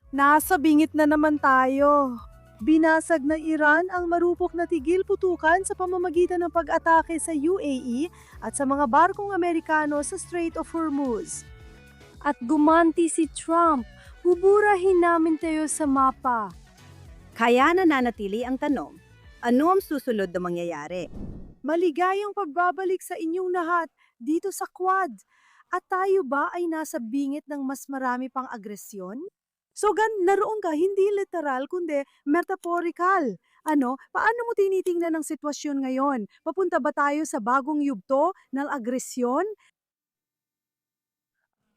Nasa bingit na naman tayo. Binasag ng Iran ang marupok na tigil putukan sa pamamagitan ng pag-atake sa UAE at sa mga barkong Amerikano sa Strait of Hormuz. At gumanti si Trump, buburahin namin tayo sa mapa. Kaya nananatili ang tanong, ano ang susunod na mangyayari? Maligayang pagbabalik sa inyong lahat dito sa Quad. At tayo ba ay nasa bingit ng mas marami pang agresyon? So naroon ka, hindi literal kundi metaphorical. Paano mo tinitingnan ang sitwasyon ngayon? Papunta ba tayo sa bagong yugto ng agresyon?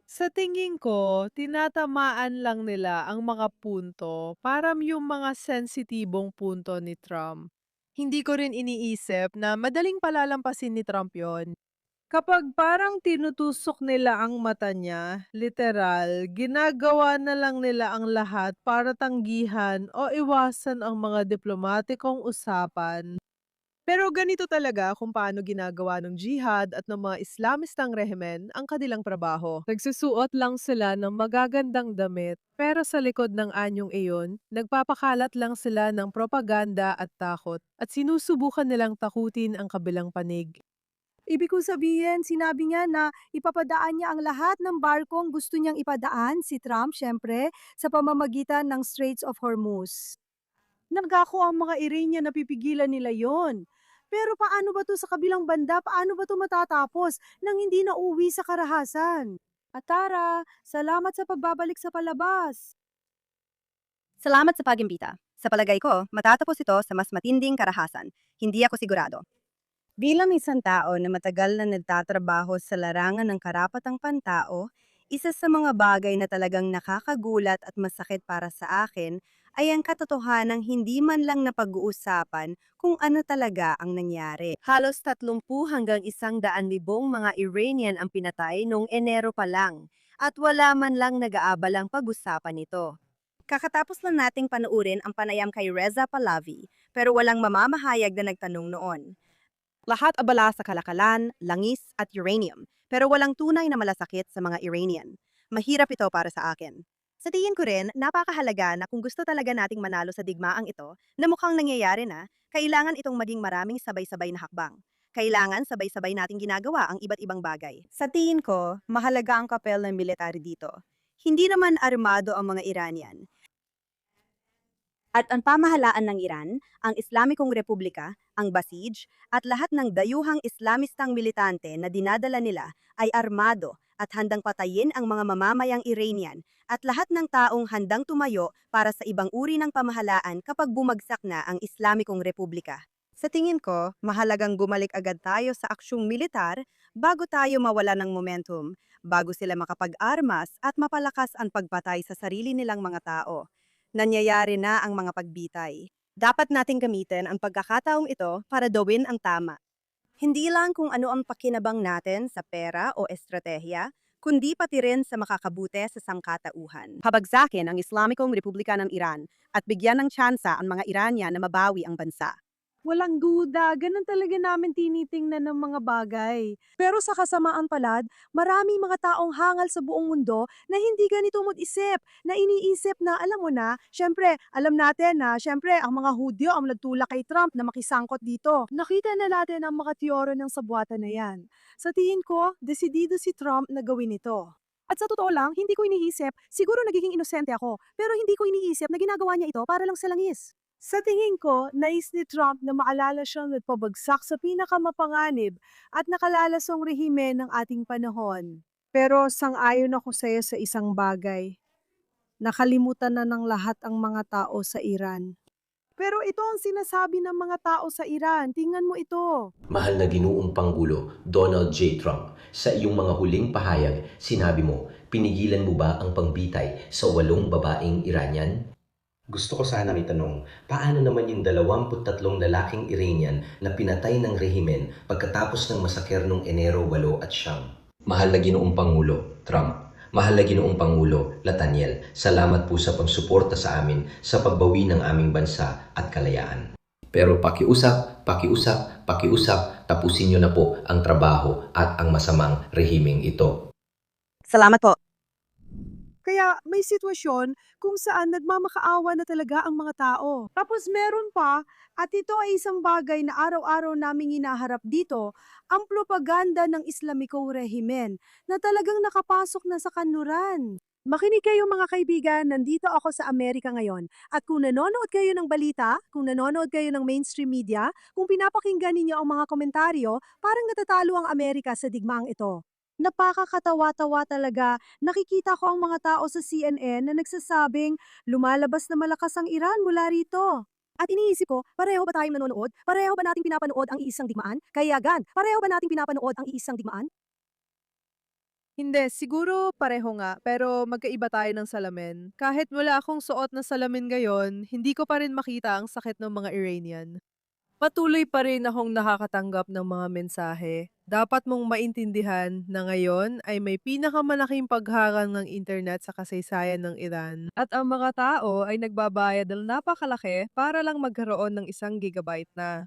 Sa tingin ko, tinatamaan lang nila ang mga punto, parang yung mga sensitibong punto ni Trump. Hindi ko rin iniisip na madaling palalampasin ni Trump yon. Kapag parang tinutusok nila ang mata niya, literal, ginagawa na lang nila ang lahat para tanggihan o iwasan ang mga diplomatikong usapan. Pero ganito talaga kung paano ginagawa ng jihad at ng mga Islamistang rehimen ang kanilang trabaho. Nagsusuot lang sila ng magagandang damit, pero sa likod ng anyong iyon, nagpapakalat lang sila ng propaganda at takot at sinusubukan nilang takutin ang kabilang panig. Ibig kong sabihin, sinabi niya na ipapadaan niya ang lahat ng barkong gusto niyang ipadaan, si Trump, syempre, sa pamamagitan ng Straits of Hormuz. Nangako ang mga Iranian na pipigilan nila yon. Pero paano ba to sa kabilang banda? Paano ba to matatapos nang hindi na uwi sa karahasan? Atara, salamat sa pagbabalik sa palabas. Salamat sa pagimbita. Sa palagay ko, matatapos ito sa mas matinding karahasan. Hindi ako sigurado. Bilang isang tao na matagal na nagtatrabaho sa larangan ng karapatang pantao, isa sa mga bagay na talagang nakakagulat at masakit para sa akin ay ang katotohanang hindi man lang napag-uusapan kung ano talaga ang nangyari. Halos 30 hanggang 100,000 mga Iranian ang pinatay noong Enero pa lang at wala man lang nag-aabalang pag-usapan ito. Kakatapos lang nating panuurin ang panayam kay Reza Pahlavi pero walang mamamahayag na nagtanong noon. Lahat abala sa kalakalan, langis at uranium, pero walang tunay na malasakit sa mga Iranian. Mahirap ito para sa akin. Sa tingin ko rin, napakahalaga na kung gusto talaga nating manalo sa digmaang ito, na mukhang nangyayari na, kailangan itong maging maraming sabay-sabay na hakbang. Kailangan sabay-sabay nating ginagawa ang iba't ibang bagay. Sa tingin ko, mahalaga ang kapel ng military dito. Hindi naman armado ang mga Iranian. At ang pamahalaan ng Iran, ang Islamikong Republika, ang Basij, at lahat ng dayuhang Islamistang militante na dinadala nila ay armado at handang patayin ang mga mamamayang Iranian at lahat ng taong handang tumayo para sa ibang uri ng pamahalaan kapag bumagsak na ang Islamikong Republika. Sa tingin ko, mahalagang gumalik agad tayo sa aksyong militar bago tayo mawala ng momentum, bago sila makapag-armas at mapalakas ang pagpatay sa sarili nilang mga tao. Nangyayari na ang mga pagbitay. Dapat nating gamitin ang pagkakataong ito para gawin ang tama. Hindi lang kung ano ang pakinabang natin sa pera o estratehiya, kundi pati rin sa makakabuti sa sangkatauhan. Pabagsakin ang Islamikong Republika ng Iran at bigyan ng tsansa ang mga Iranian na mabawi ang bansa. Walang duda, ganun talaga namin tinitingnan ng mga bagay. Pero sa kasamaan palad, maraming mga taong hangal sa buong mundo na hindi ganito mag-isip, na iniisip na alam mo na, syempre, alam natin na syempre ang mga Hudyo ang nagtulak kay Trump na makisangkot dito. Nakita na natin ang mga teorya ng sabwatan na yan. Sa tingin ko, desidido si Trump na gawin ito. At sa totoo lang, hindi ko iniisip, siguro nagiging inosente ako, pero hindi ko iniisip na ginagawa niya ito para lang sa langis. Sa tingin ko, nais ni Trump na maalala siyang nagpabagsak sa pinakamapanganib at nakalalasong rehimen ng ating panahon. Pero sang-ayon ako sa iyo sa isang bagay. Nakalimutan na ng lahat ang mga tao sa Iran. Pero ito ang sinasabi ng mga tao sa Iran. Tingnan mo ito. Mahal na Ginoong Pangulo Donald J. Trump, sa iyong mga huling pahayag, sinabi mo, pinigilan mo ba ang pangbitay sa 8 babaeng Iranian? Gusto ko sanang itanong, paano naman yung 23 lalaking Iranian na pinatay ng rehimen pagkatapos ng masaker noong Enero 8 at 9? Mahal na Ginoong Pangulo Trump, mahal na Ginoong Pangulo Lataniel, salamat po sa pagsuporta sa amin sa pagbawi ng aming bansa at kalayaan. Pero pakiusap, tapusin niyo na po ang trabaho at ang masamang rehimeng ito. Salamat po. Kaya may sitwasyon kung saan nagmamakaawa na talaga ang mga tao. Tapos meron pa, at ito ay isang bagay na araw-araw naming hinaharap dito, ang propaganda ng Islamikong rehimen na talagang nakapasok na sa kanluran. Makinig kayo mga kaibigan, nandito ako sa Amerika ngayon. At kung nanonood kayo ng balita, kung nanonood kayo ng mainstream media, kung pinapakinggan ninyo ang mga komentaryo, parang natatalo ang Amerika sa digmaang ito. Napakakatawa-tawa talaga. Nakikita ko ang mga tao sa CNN na nagsasabing lumalabas na malakas ang Iran mula rito. At iniisip ko, pareho ba tayong nanonood? Pareho ba nating pinapanood ang iisang digmaan? Kayagan, pareho ba nating pinapanood ang iisang digmaan? Hindi, siguro pareho nga, pero magkaiba tayo ng salamin. Kahit wala akong suot na salamin ngayon, hindi ko pa rin makita ang sakit ng mga Iranian. Patuloy pa rin akong nakakatanggap ng mga mensahe. Dapat mong maintindihan na ngayon ay may pinakamalaking pagharang ng internet sa kasaysayan ng Iran. At ang mga tao ay nagbabayad ng napakalaki para lang magkaroon ng 1 gigabyte na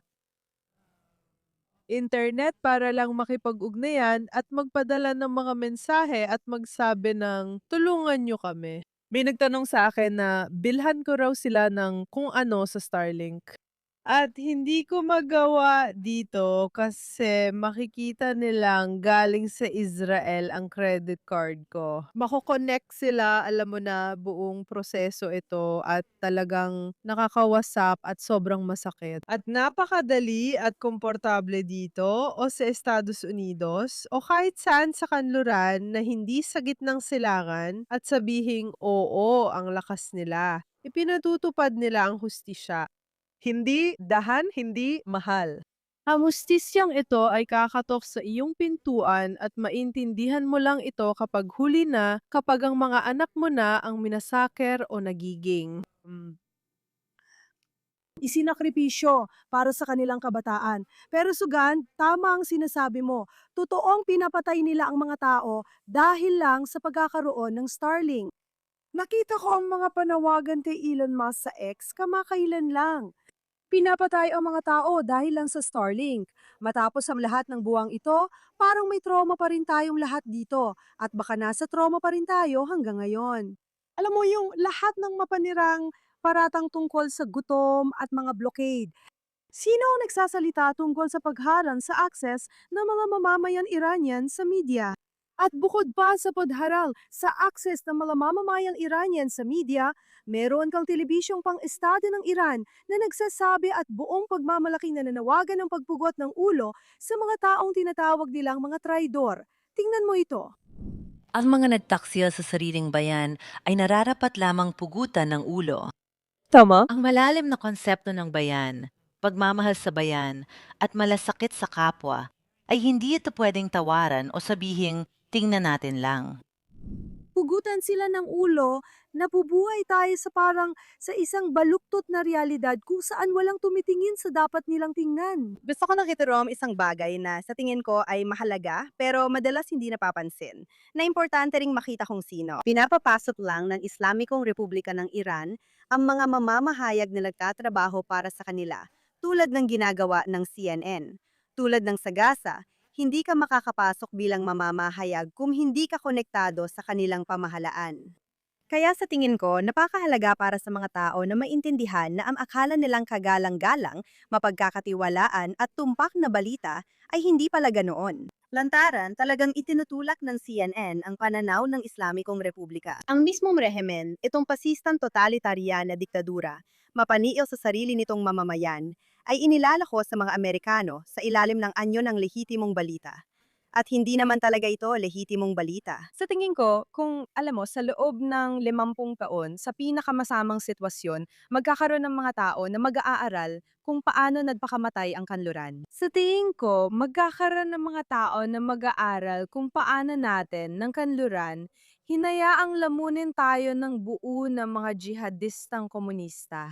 internet para lang makipag-ugnayan at magpadala ng mga mensahe at magsabi ng tulungan nyo kami. May nagtanong sa akin na bilhan ko raw sila ng kung ano sa Starlink. At hindi ko magawa dito kasi makikita nilang galing sa Israel ang credit card ko. Mako-connect sila, alam mo na buong proseso ito at talagang nakaka-WhatsApp at sobrang masakit. At napakadali at komportable dito o sa Estados Unidos o kahit saan sa kanluran na hindi sa gitnang silangan at sabihing oo ang lakas nila. Ipinatutupad nila ang hustisya. Hindi dahan, hindi mahal. Ang hustisyang ito ay kakatok sa iyong pintuan at maintindihan mo lang ito kapag huli na, kapag ang mga anak mo na ang minasaker o nagiging. Isinakripisyo para sa kanilang kabataan. Pero Sugan, tama ang sinasabi mo. Totoong pinapatay nila ang mga tao dahil lang sa pagkakaroon ng Starlink. Nakita ko ang mga panawagan kay Elon Musk sa X kamakailan lang. Pinapatay ang mga tao dahil lang sa Starlink. Matapos ang lahat ng buwang ito, parang may trauma pa rin tayong lahat dito at baka nasa trauma pa rin tayo hanggang ngayon. Alam mo yung lahat ng mapanirang paratang tungkol sa gutom at mga blockade. Sino ang nagsasalita tungkol sa pagharang sa access ng mga mamamayan Iranian sa media? At bukod pa sa pagharang sa access ng mga mamamayang Iranian sa media, meron kang telebisyong pang-estado ng Iran na nagsasabi at buong pagmamalaking nananawagan ng pagpugot ng ulo sa mga taong tinatawag nilang mga traidor. Tingnan mo ito. Ang mga nagtaksil sa sariling bayan ay nararapat lamang pugutan ng ulo. Tama? Ang malalim na konsepto ng bayan, pagmamahal sa bayan, at malasakit sa kapwa ay hindi ito pwedeng tawaran o sabihing tingnan natin lang. Pugutan sila ng ulo, nabubuhay tayo sa parang sa isang baluktot na realidad kung saan walang tumitingin sa dapat nilang tingnan. Gusto ko nakita Rom isang bagay na sa tingin ko ay mahalaga pero madalas hindi napapansin. Na importante ring makita kung sino. Pinapapasok lang ng Islamikong Republika ng Iran ang mga mamamahayag na nagtatrabaho para sa kanila, tulad ng ginagawa ng CNN. Tulad ng sa Gaza, hindi ka makakapasok bilang mamamahayag kung hindi ka konektado sa kanilang pamahalaan. Kaya sa tingin ko, napakahalaga para sa mga tao na maintindihan na ang akala nilang kagalang-galang, mapagkakatiwalaan at tumpak na balita ay hindi pala ganoon. Lantaran, talagang itinutulak ng CNN ang pananaw ng Islamikong Republika. Ang mismong rehimen, itong pasistan totalitarian na diktadura, mapaniil sa sarili nitong mamamayan, ay inilalako sa mga Amerikano sa ilalim ng anyo ng lehitimong balita. At hindi naman talaga ito lehitimong balita. Sa tingin ko, kung alam mo, sa loob ng 50 taon, sa pinakamasamang sitwasyon, magkakaroon ng mga tao na mag-aaral kung paano nagpakamatay ang kanluran. Sa tingin ko, magkakaroon ng mga tao na mag-aaral kung paano natin ng kanluran, hinayaang lamunin tayo ng buo ng mga jihadistang komunista.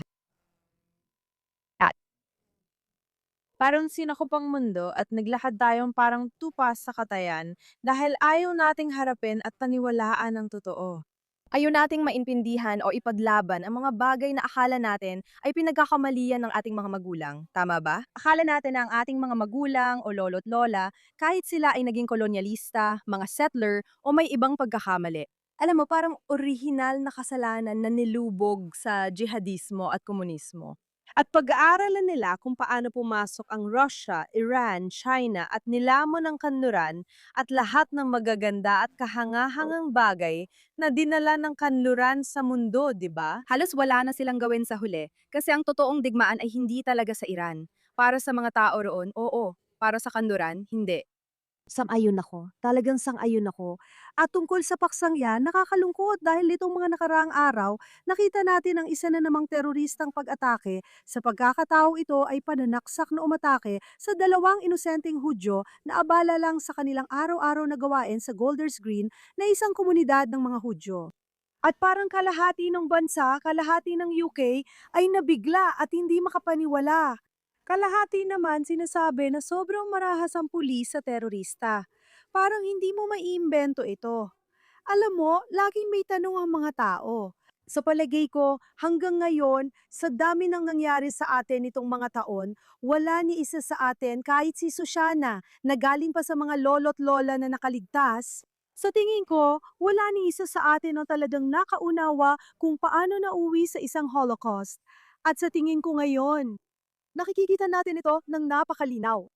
Parang sinakupang mundo at naglakad tayong parang tupas sa katayan dahil ayaw nating harapin at paniwalaan ang totoo. Ayaw nating maintindihan o ipaglaban ang mga bagay na akala natin ay pinagkakamalian ng ating mga magulang. Tama ba? Akala natin na ang ating mga magulang o lolo't lola, kahit sila ay naging kolonyalista, mga settler o may ibang pagkakamali, Alam mo, parang orihinal na kasalanan na nilubog sa jihadismo at komunismo. At pag-aaralan nila kung paano pumasok ang Russia, Iran, China at nilamon ng kanluran at lahat ng magaganda at kahangahangang bagay na dinala ng kanluran sa mundo, di ba? Halos wala na silang gawin sa huli kasi ang totoong digmaan ay hindi talaga sa Iran. Para sa mga tao roon, oo. Para sa kanluran, hindi. Sang-ayon ako. Talagang sang-ayon ako. At tungkol sa paksang yan, nakakalungkot dahil itong mga nakaraang araw, nakita natin ang isa na namang teroristang pag-atake. Sa pagkakataong ito ay pananaksak na umatake sa dalawang inosenteng Hudyo na abala lang sa kanilang araw-araw na gawain sa Golders Green na isang komunidad ng mga Hudyo. At parang kalahati ng bansa, kalahati ng UK ay nabigla at hindi makapaniwala. Kalahati naman sinasabi na sobrang marahas ang pulis sa terorista. Parang hindi mo maiimbento ito. Alam mo, laging may tanong ang mga tao. Sa palagay ko, hanggang ngayon, sa dami ng nangyari sa atin itong mga taon, wala ni isa sa atin kahit si Susana na galing pa sa mga lolo't lola na nakaligtas. Sa tingin ko, wala ni isa sa atin ang talagang nakaunawa kung paano nauwi sa isang Holocaust. At sa tingin ko ngayon, nakikita natin ito ng napakalinaw.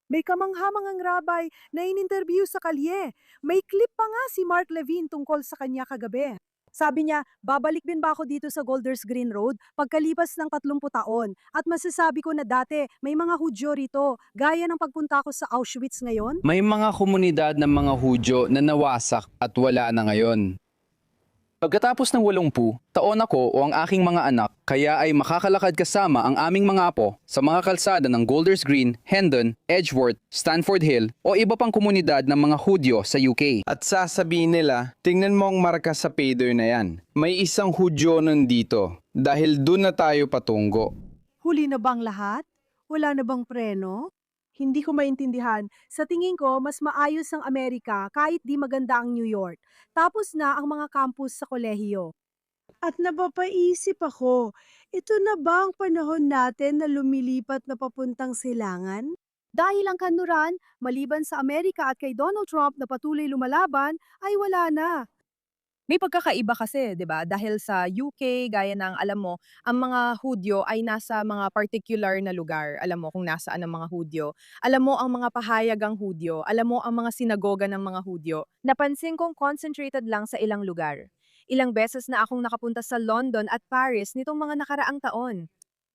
May kamanghamangang rabay na in-interview sa kalye. May clip pa nga si Mark Levine tungkol sa kanya kagabi. Sabi niya, babalik din ba ako dito sa Golders Green Road pagkalipas ng 30 taon at masasabi ko na dati may mga Hudyo rito, gaya ng pagpunta ko sa Auschwitz ngayon? May mga komunidad ng mga Hudyo na nawasak at wala na ngayon. Pagkatapos ng 80 taon ako o ang aking mga anak, kaya ay makakalakad kasama ang aming mga apo sa mga kalsada ng Golders Green, Hendon, Edgeworth, Stanford Hill o iba pang komunidad ng mga Hudyo sa UK. At sasabihin nila, tingnan mo ang marka sa pader na yan. May isang Hudyo nandito dahil doon na tayo patungo. Huli na bang lahat? Wala na bang preno? Hindi ko maintindihan. Sa tingin ko, mas maayos ang Amerika kahit di maganda ang New York. Tapos na ang mga campus sa kolehiyo. At napapaisip ako, ito na ba ang panahon natin na lumilipat na papuntang silangan? Dahil ang kanluran, maliban sa Amerika at kay Donald Trump na patuloy lumalaban, ay wala na. May pagkakaiba kasi, 'di ba? Dahil sa UK, gaya ng alam mo, ang mga Hudyo ay nasa mga particular na lugar. Alam mo kung nasaan ang mga Hudyo. Alam mo ang mga pahayagang Hudyo. Alam mo ang mga sinagoga ng mga Hudyo. Napansin kong concentrated lang sa ilang lugar. Ilang beses na akong nakapunta sa London at Paris nitong mga nakaraang taon.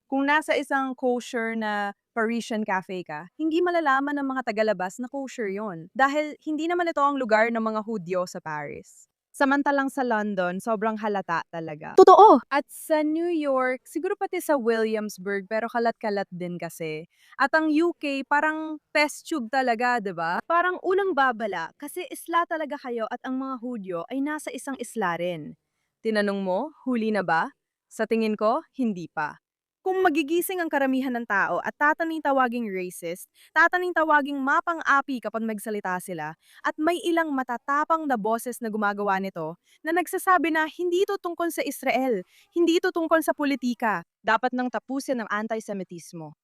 Kung nasa isang kosher na Parisian cafe ka, hindi malalaman ng mga tagalabas na kosher yon. Dahil hindi naman ito ang lugar ng mga Hudyo sa Paris. Samantalang sa London, sobrang halata talaga. Totoo! At sa New York, siguro pati sa Williamsburg, pero kalat-kalat din kasi. At ang UK, parang test tube talaga, 'di ba? Parang unang babala, kasi isla talaga kayo at ang mga Hudyo ay nasa isang isla rin. Tinanong mo, huli na ba? Sa tingin ko, hindi pa. Kung magigising ang karamihan ng tao at tataning tawaging racist, tataning tawaging mapang-api kapag magsalita sila, at may ilang matatapang na boses na gumagawa nito, na nagsasabi na hindi ito tungkol sa Israel, hindi ito tungkol sa politika, dapat nang tapusin ang antisemitismo.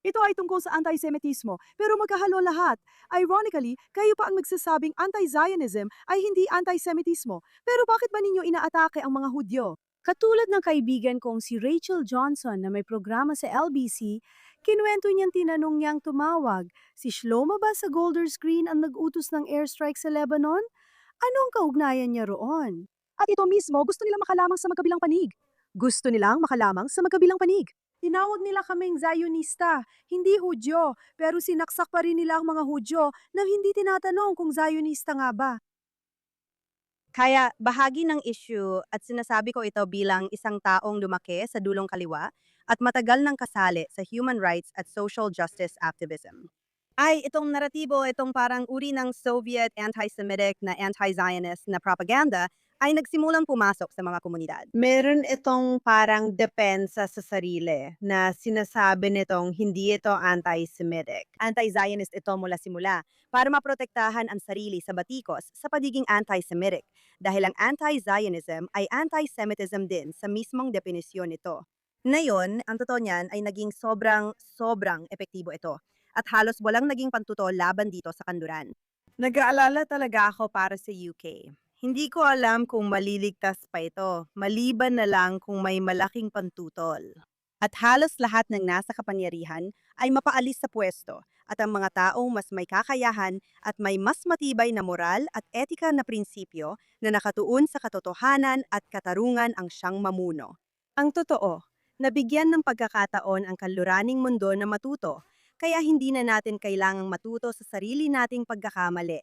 Ito ay tungkol sa anti-Semitismo, pero magkahalo lahat. Ironically, kayo pa ang nagsasabing anti-Zionism ay hindi anti-Semitismo. Pero bakit ba ninyo inaatake ang mga Hudyo? Katulad ng kaibigan kong si Rachel Johnson na may programa sa LBC, kinuwento niyang tinanong niyang tumawag, si Shlomo ba sa Golders Green ang nag-utos ng airstrike sa Lebanon? Ano ang kaugnayan niya roon? At ito mismo, gusto nilang makalamang sa magkabilang panig. Gusto nilang makalamang sa magkabilang panig. Tinawag nila kaming Zionista, hindi Hudyo, pero sinaksak pa rin nila ang mga Hudyo na hindi tinatanong kung Zionista nga ba. Kaya bahagi ng issue at sinasabi ko ito bilang isang taong lumaki sa dulong kaliwa at matagal nang kasali sa human rights at social justice activism. Ay itong naratibo, itong parang uri ng Soviet anti-Semitic na anti-Zionist na propaganda ay nagsimulang pumasok sa mga komunidad. Meron itong parang depensa sa sarili na sinasabi nitong hindi ito anti-Semitic. Anti-Zionist ito mula simula para maprotektahan ang sarili sa batikos sa pagiging anti-Semitic dahil ang anti-Zionism ay anti-Semitism din sa mismong definisyon nito. Ngayon, ang totoo niyan ay naging sobrang epektibo ito at halos walang naging pantuto laban dito sa kanluran. Nag-aalala talaga ako para sa UK. Hindi ko alam kung maliligtas pa ito, maliban na lang kung may malaking pantutol. At halos lahat ng nasa kapangyarihan ay mapaalis sa pwesto at ang mga taong mas may kakayahan at may mas matibay na moral at etika na prinsipyo na nakatuon sa katotohanan at katarungan ang siyang mamuno. Ang totoo, nabigyan ng pagkakataon ang kanluraning mundo na matuto, kaya hindi na natin kailangang matuto sa sarili nating pagkakamali.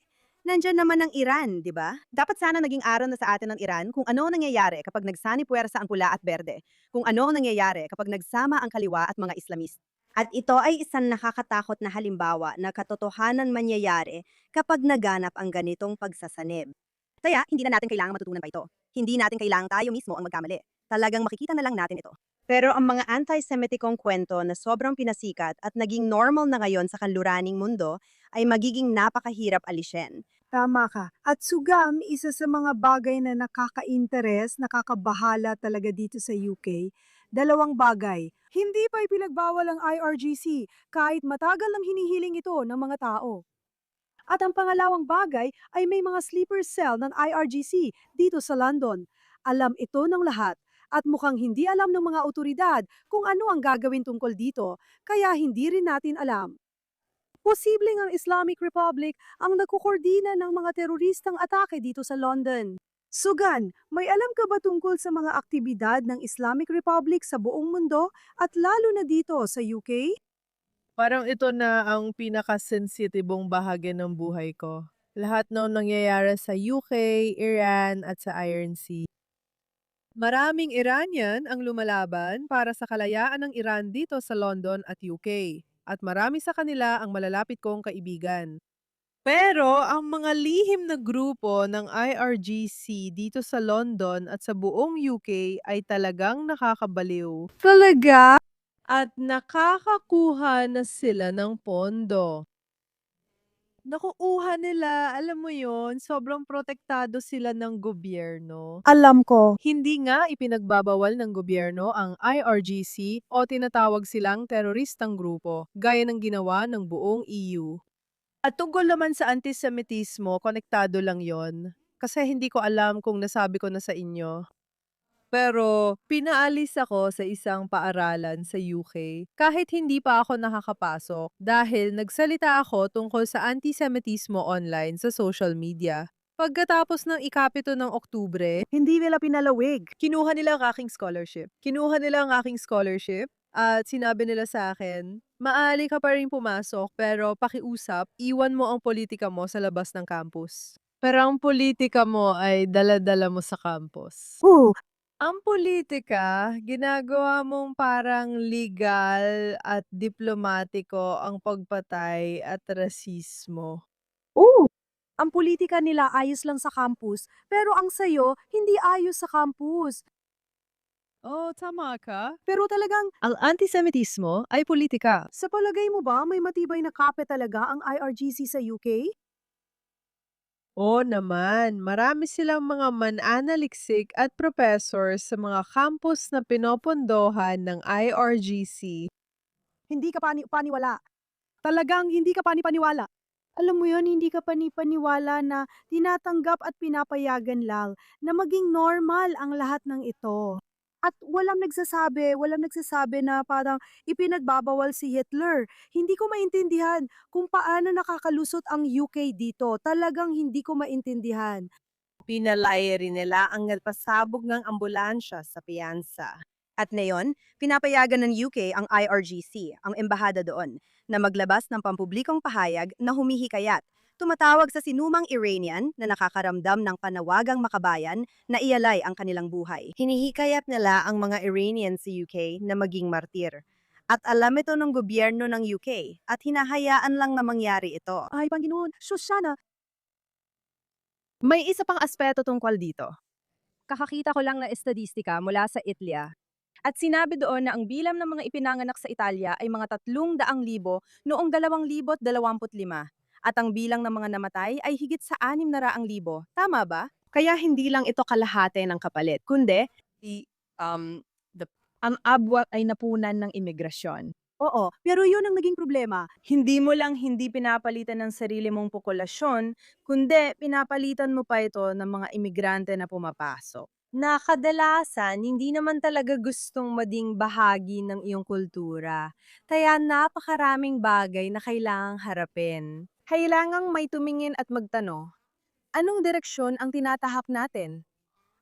Nandiyan naman ang Iran, di ba? Dapat sana naging aral na sa atin ng Iran kung ano ang nangyayari kapag nagsani puwersa ang pula at berde, kung ano ang nangyayari kapag nagsama ang kaliwa at mga Islamist. At ito ay isang nakakatakot na halimbawa na katotohanan mangyayari kapag naganap ang ganitong pagsasanib. Kaya hindi na natin kailangang matutunan pa ito. Hindi natin kailangang tayo mismo ang magkamali. Talagang makikita na lang natin ito. Pero ang mga anti-Semitikong kwento na sobrang pinasikat at naging normal na ngayon sa kanluraning mundo ay magiging napakahirap alisin. Tama ka. At sugam, isa sa mga bagay na nakaka-interes, nakakabahala talaga dito sa UK, dalawang bagay. Hindi pa ipinagbawal ang IRGC kahit matagal nang hinihiling ito ng mga tao. At ang pangalawang bagay ay may mga sleeper cell ng IRGC dito sa London. Alam ito ng lahat at mukhang hindi alam ng mga otoridad kung ano ang gagawin tungkol dito, kaya hindi rin natin alam. Posibleng ang Islamic Republic ang nagkukordina ng mga teroristang atake dito sa London. Sugan, may alam ka ba tungkol sa mga aktibidad ng Islamic Republic sa buong mundo at lalo na dito sa UK? Parang ito na ang pinakasensitibong bahagi ng buhay ko. Lahat ng nangyayari sa UK, Iran at sa Iron Sea. Maraming Iranian ang lumalaban para sa kalayaan ng Iran dito sa London at UK. At marami sa kanila ang malalapit kong kaibigan. Pero ang mga lihim na grupo ng IRGC dito sa London at sa buong UK ay talagang nakakabaliw. Talaga? At nakakakuha na sila ng pondo. Nakukuha nila, alam mo yon, sobrang protektado sila ng gobyerno. Alam ko. Hindi nga ipinagbabawal ng gobyerno ang IRGC o tinatawag silang teroristang grupo, gaya ng ginawa ng buong EU. At tungkol naman sa antisemitismo, konektado lang yon. Kasi hindi ko alam kung nasabi ko na sa inyo. Pero pinaalis ako sa isang paaralan sa UK kahit hindi pa ako nakakapasok dahil nagsalita ako tungkol sa antisemitismo online sa social media. Pagkatapos ng ikapito ng Oktubre, Hindi nila pinalawig. kinuha nila ang aking scholarship. Kinuha nila ang aking scholarship at sinabi nila sa akin, maaari ka pa rin pumasok pero pakiusap, iwan mo ang politika mo sa labas ng campus. Pero ang politika mo ay dala-dala mo sa campus. Ang politika, ginagawa mong parang legal at diplomatiko ang pagpatay at rasismo. Ang politika nila ayos lang sa campus, pero ang sayo, hindi ayos sa campus. Oh, tama ka. Pero talagang, Ang antisemitismo ay politika. sa palagay mo ba may matibay na kape talaga ang IRGC sa UK? Oo naman, marami silang mga mananaliksik at professor sa mga campus na pinopondohan ng IRGC. Hindi ka paniwala. Talagang hindi ka paniwala. Alam mo yon, hindi ka paniwala na tinatanggap at pinapayagan lang na maging normal ang lahat ng ito. At walang nagsasabi na parang ipinagbabawal si Hitler. Hindi ko maintindihan kung paano nakakalusot ang UK dito. Talagang hindi ko maintindihan. Pinalaya rin nila ang nagpasabog ng ambulansya sa piyansa. At ngayon, pinapayagan ng UK ang IRGC, ang embahada doon, na maglabas ng pampublikong pahayag na humihikayat, tumatawag sa sinumang Iranian na nakakaramdam ng panawagang makabayan na ialay ang kanilang buhay. Hinihikayat nila ang mga Iranian sa UK na maging martir. At alam ito ng gobyerno ng UK at hinahayaan lang na mangyari ito. Ay, Panginoon, Shoshana, May isa pang aspeto tungkol dito. Kakakita ko lang na estadistika mula sa Italia. At sinabi doon na ang bilang ng mga ipinanganak sa Italia ay mga 300,000 noong 2025. At ang bilang ng mga namatay ay higit sa 600,000. Tama ba? Kaya hindi lang ito kalahati ng kapalit, kundi ang abwat ay napunan ng imigrasyon. Oo, pero yun ang naging problema. Hindi mo lang hindi pinapalitan ng sarili mong populasyon, kundi pinapalitan mo pa ito ng mga imigrante na pumapasok. Na kadalasan, hindi naman talaga gustong maging bahagi ng iyong kultura. Kaya napakaraming bagay na kailangang harapin. Kailangang may tumingin at magtanong, anong direksyon ang tinatahak natin?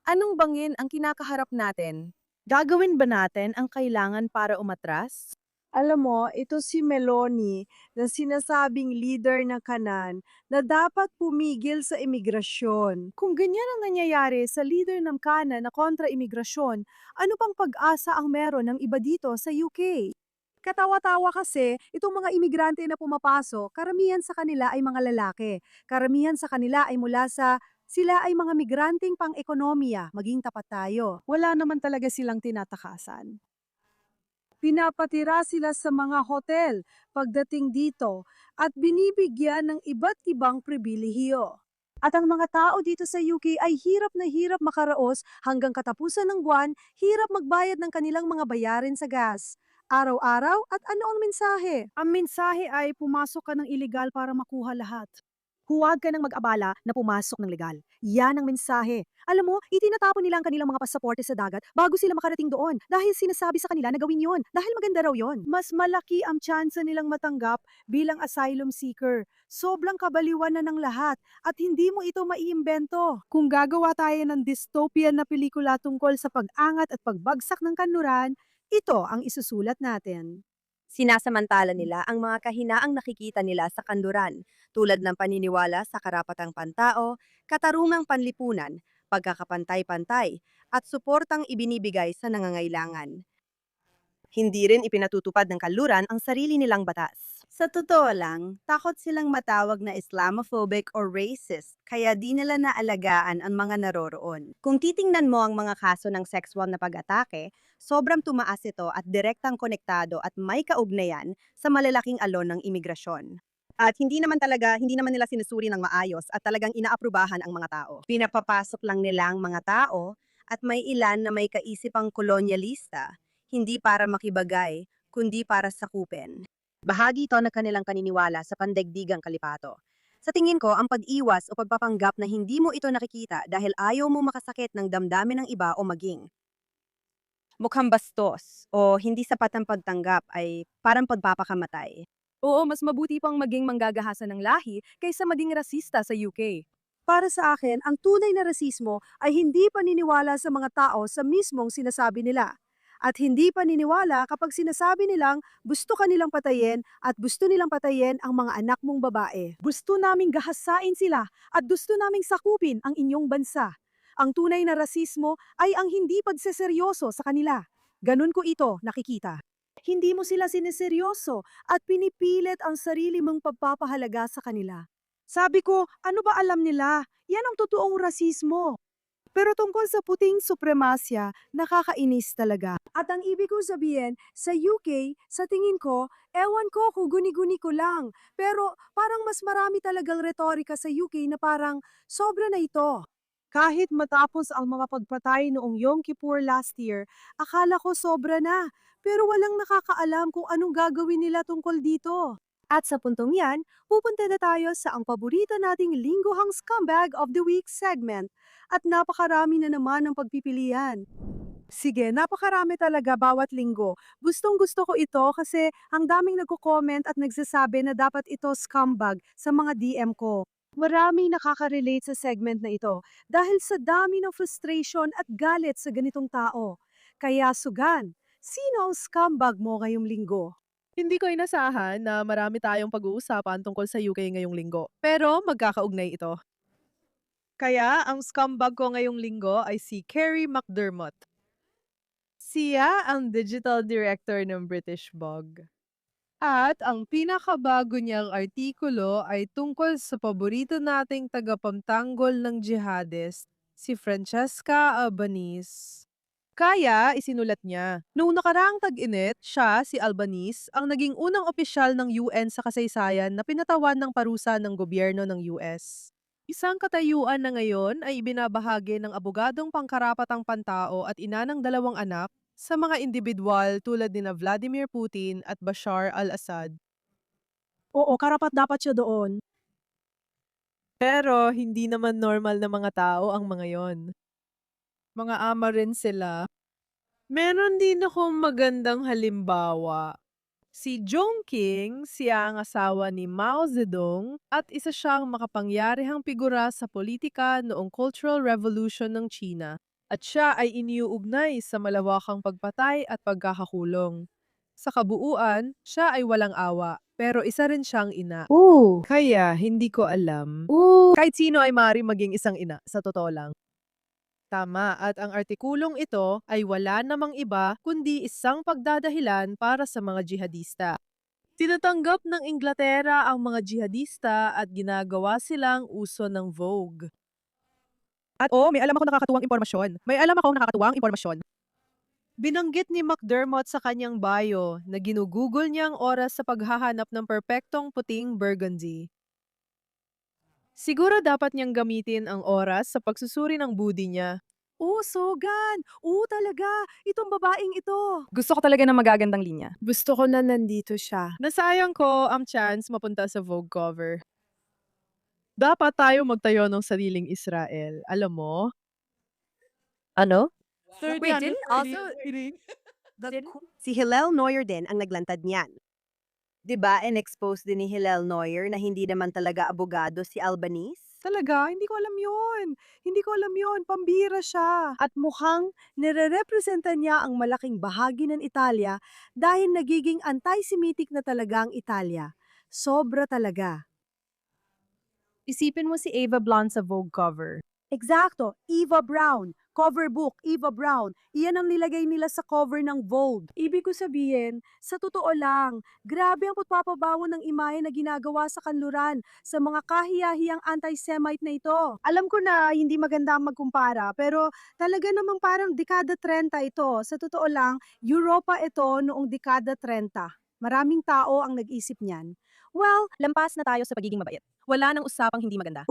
Anong bangin ang kinakaharap natin? Gagawin ba natin ang kailangan para umatras? Alam mo, ito si Meloni na sinasabing leader ng kanan na dapat pumigil sa imigrasyon. Kung ganyan ang nangyayari sa leader ng kanan na kontra imigrasyon, ano pang pag-asa ang meron ng iba dito sa UK? Katawa-tawa kasi, itong mga imigrante na pumapasok, karamihan sa kanila ay mga lalaki. Karamihan sa kanila ay sila ay mga migranteng pang-ekonomiya, maging tapat tayo. Wala naman talaga silang tinatakasan. Pinapatira sila sa mga hotel pagdating dito at binibigyan ng iba't ibang pribilehiyo. At ang mga tao dito sa UK ay hirap na hirap makaraos hanggang katapusan ng buwan, hirap magbayad ng kanilang mga bayarin sa gas. Araw-araw at ano ang mensahe? Ang mensahe ay pumasok ka ng iligal para makuha lahat. Huwag ka nang mag-abala na pumasok ng legal. Yan ang mensahe. Alam mo, itinatapon nila ang kanilang mga pasaporte sa dagat bago sila makarating doon dahil sinasabi sa kanila na gawin yon dahil maganda raw yon. Mas malaki ang tsansa nilang matanggap bilang asylum seeker. Sobrang kabaliwan na ng lahat at hindi mo ito maiimbento. Kung gagawa tayo ng dystopian na pelikula tungkol sa pag-angat at pagbagsak ng kanluran, ito ang isusulat natin. Sinasamantala nila ang mga kahinaang nakikita nila sa kanluran, tulad ng paniniwala sa karapatang pantao, katarungang panlipunan, pagkakapantay-pantay, at suportang ibinibigay sa nangangailangan. Hindi rin ipinatutupad ng kanluran ang sarili nilang batas. Sa totoo lang, takot silang matawag na Islamophobic or racist, kaya di nila naalagaan ang mga naroroon. Kung titingnan mo ang mga kaso ng sexual na pag-atake, sobrang tumaas ito at direktang konektado at may kaugnayan sa malalaking alon ng imigrasyon. At hindi naman nila sinusuri ng maayos at talagang inaaprubahan ang mga tao. Pinapapasok lang nila ang mga tao at may ilan na may kaisipang kolonyalista, hindi para makibagay, kundi para sakupin. Bahagi ito ng kanilang paniniwala sa pandaigdigang kalipato. Sa tingin ko, ang pag-iwas o pagpapanggap na hindi mo ito nakikita dahil ayaw mo makasakit ng damdamin ng iba o maging mukhang bastos o hindi sapat ang pagtanggap ay parang pagpapakamatay. Oo, mas mabuti pang maging manggagahasa ng lahi kaysa maging rasista sa UK. Para sa akin, ang tunay na rasismo ay hindi paniniwala sa mga tao sa mismong sinasabi nila. At hindi paniniwala kapag sinasabi nilang gusto ka nilang patayin at gusto nilang patayin ang mga anak mong babae. Gusto naming gahasain sila at gusto naming sakupin ang inyong bansa. Ang tunay na rasismo ay ang hindi pagseseryoso sa kanila. Ganun ko ito nakikita. Hindi mo sila sineseryoso at pinipilit ang sarili mong pagpapahalaga sa kanila. Sabi ko, ano ba alam nila? Yan ang totoong rasismo. Pero tungkol sa puting supremasya, nakakainis talaga. At ang ibig ko sabihin, sa UK, sa tingin ko, ewan ko kung guni-guni ko lang. Pero parang mas marami talagang retorika sa UK na parang sobra na ito. Kahit matapos ang mga pagpatay noong Yom Kippur last year, akala ko sobra na. Pero walang nakakaalam kung anong gagawin nila tungkol dito. At sa puntong yan, pupunta na tayo sa ang paborito nating lingguhang scumbag of the week segment. At napakarami na naman ang pagpipilian. Sige, napakarami talaga bawat linggo. Gustong-gusto ko ito kasi ang daming nagko-comment at nagsasabi na dapat ito scumbag sa mga DM ko. Maraming nakaka-relate sa segment na ito dahil sa dami ng frustration at galit sa ganitong tao. Kaya sugan, sino ang scumbag mo ngayong linggo? Hindi ko inasahan na marami tayong pag-uusapan tungkol sa UK ngayong linggo. Pero magkakaugnay ito. Kaya ang scumbag ko ngayong linggo ay si Kerry McDermott. Siya ang digital director ng British Vogue. At ang pinakabago niyang artikulo ay tungkol sa paborito nating tagapagtanggol ng jihadist, si Francesca Albanese. Kaya isinulat niya, noong nakaraang tag-init, siya, si Albanese, ang naging unang opisyal ng UN sa kasaysayan na pinatawan ng parusa ng gobyerno ng US. Isang katayuan na ngayon ay ibinabahagi ng abogadong pangkarapatang pantao at ina ng 2 anak, sa mga individual tulad ni na Vladimir Putin at Bashar al-Assad. Oo, karapat-dapat siya doon. Pero hindi naman normal na mga tao ang mga yon. Mga ama rin sila. Meron din akong magandang halimbawa. Si Chongqing, siya ang asawa ni Mao Zedong at isa siyang makapangyarihang figura sa politika noong Cultural Revolution ng China. At siya ay iniuugnay sa malawakang pagpatay at pagkakakulong. Sa kabuuan, siya ay walang awa, pero isa rin siyang ina. Kaya hindi ko alam. Kahit sino ay maaari maging isang ina, sa totoo lang. Tama, at ang artikulong ito ay wala namang iba kundi isang pagdadahilan para sa mga jihadista. Tinatanggap ng Inglaterra ang mga jihadista at ginagawa silang uso ng Vogue. At may alam ako nakakatuwang impormasyon. Binanggit ni McDermott sa kanyang bio na ginugugol niya ang oras sa paghahanap ng perpektong puting burgundy. Siguro dapat niyang gamitin ang oras sa pagsusuri ng budi niya. Sogan! Talaga! Itong babaeng ito! Gusto ko talaga ng magagandang linya. Gusto ko na nandito siya. Nasayang ko ang chance mapunta sa Vogue cover. Dapat tayo magtayo ng sariling Israel. Alam mo? Ano? Wait, didn't also- Si Hillel Neuer din ang naglantad niyan. 'Di ba, in-expose din ni Hillel Neuer na hindi naman talaga abogado si Albanese? Talaga? Hindi ko alam yun. Hindi ko alam yun. Pambira siya. At mukhang nire-representa niya ang malaking bahagi ng Italia dahil nagiging anti-Semitic na talaga ang Italia. Sobra talaga. Isipin mo si Ava Blanc sa Vogue cover. Eksakto, Eva Brown. Cover book, Eva Brown. Iyan ang nilagay nila sa cover ng Vogue. Ibig ko sabihin, sa totoo lang, grabe ang pagpapabawo ng imahe na ginagawa sa kanluran sa mga kahiyahiyang anti-Semite na ito. Alam ko na hindi maganda ang magkumpara, pero talaga namang parang dekada 30 ito. Sa totoo lang, Europa ito noong dekada 30. Maraming tao ang nag-isip niyan. Well, Lampas na tayo sa pagiging mabait. Wala nang usapang hindi maganda.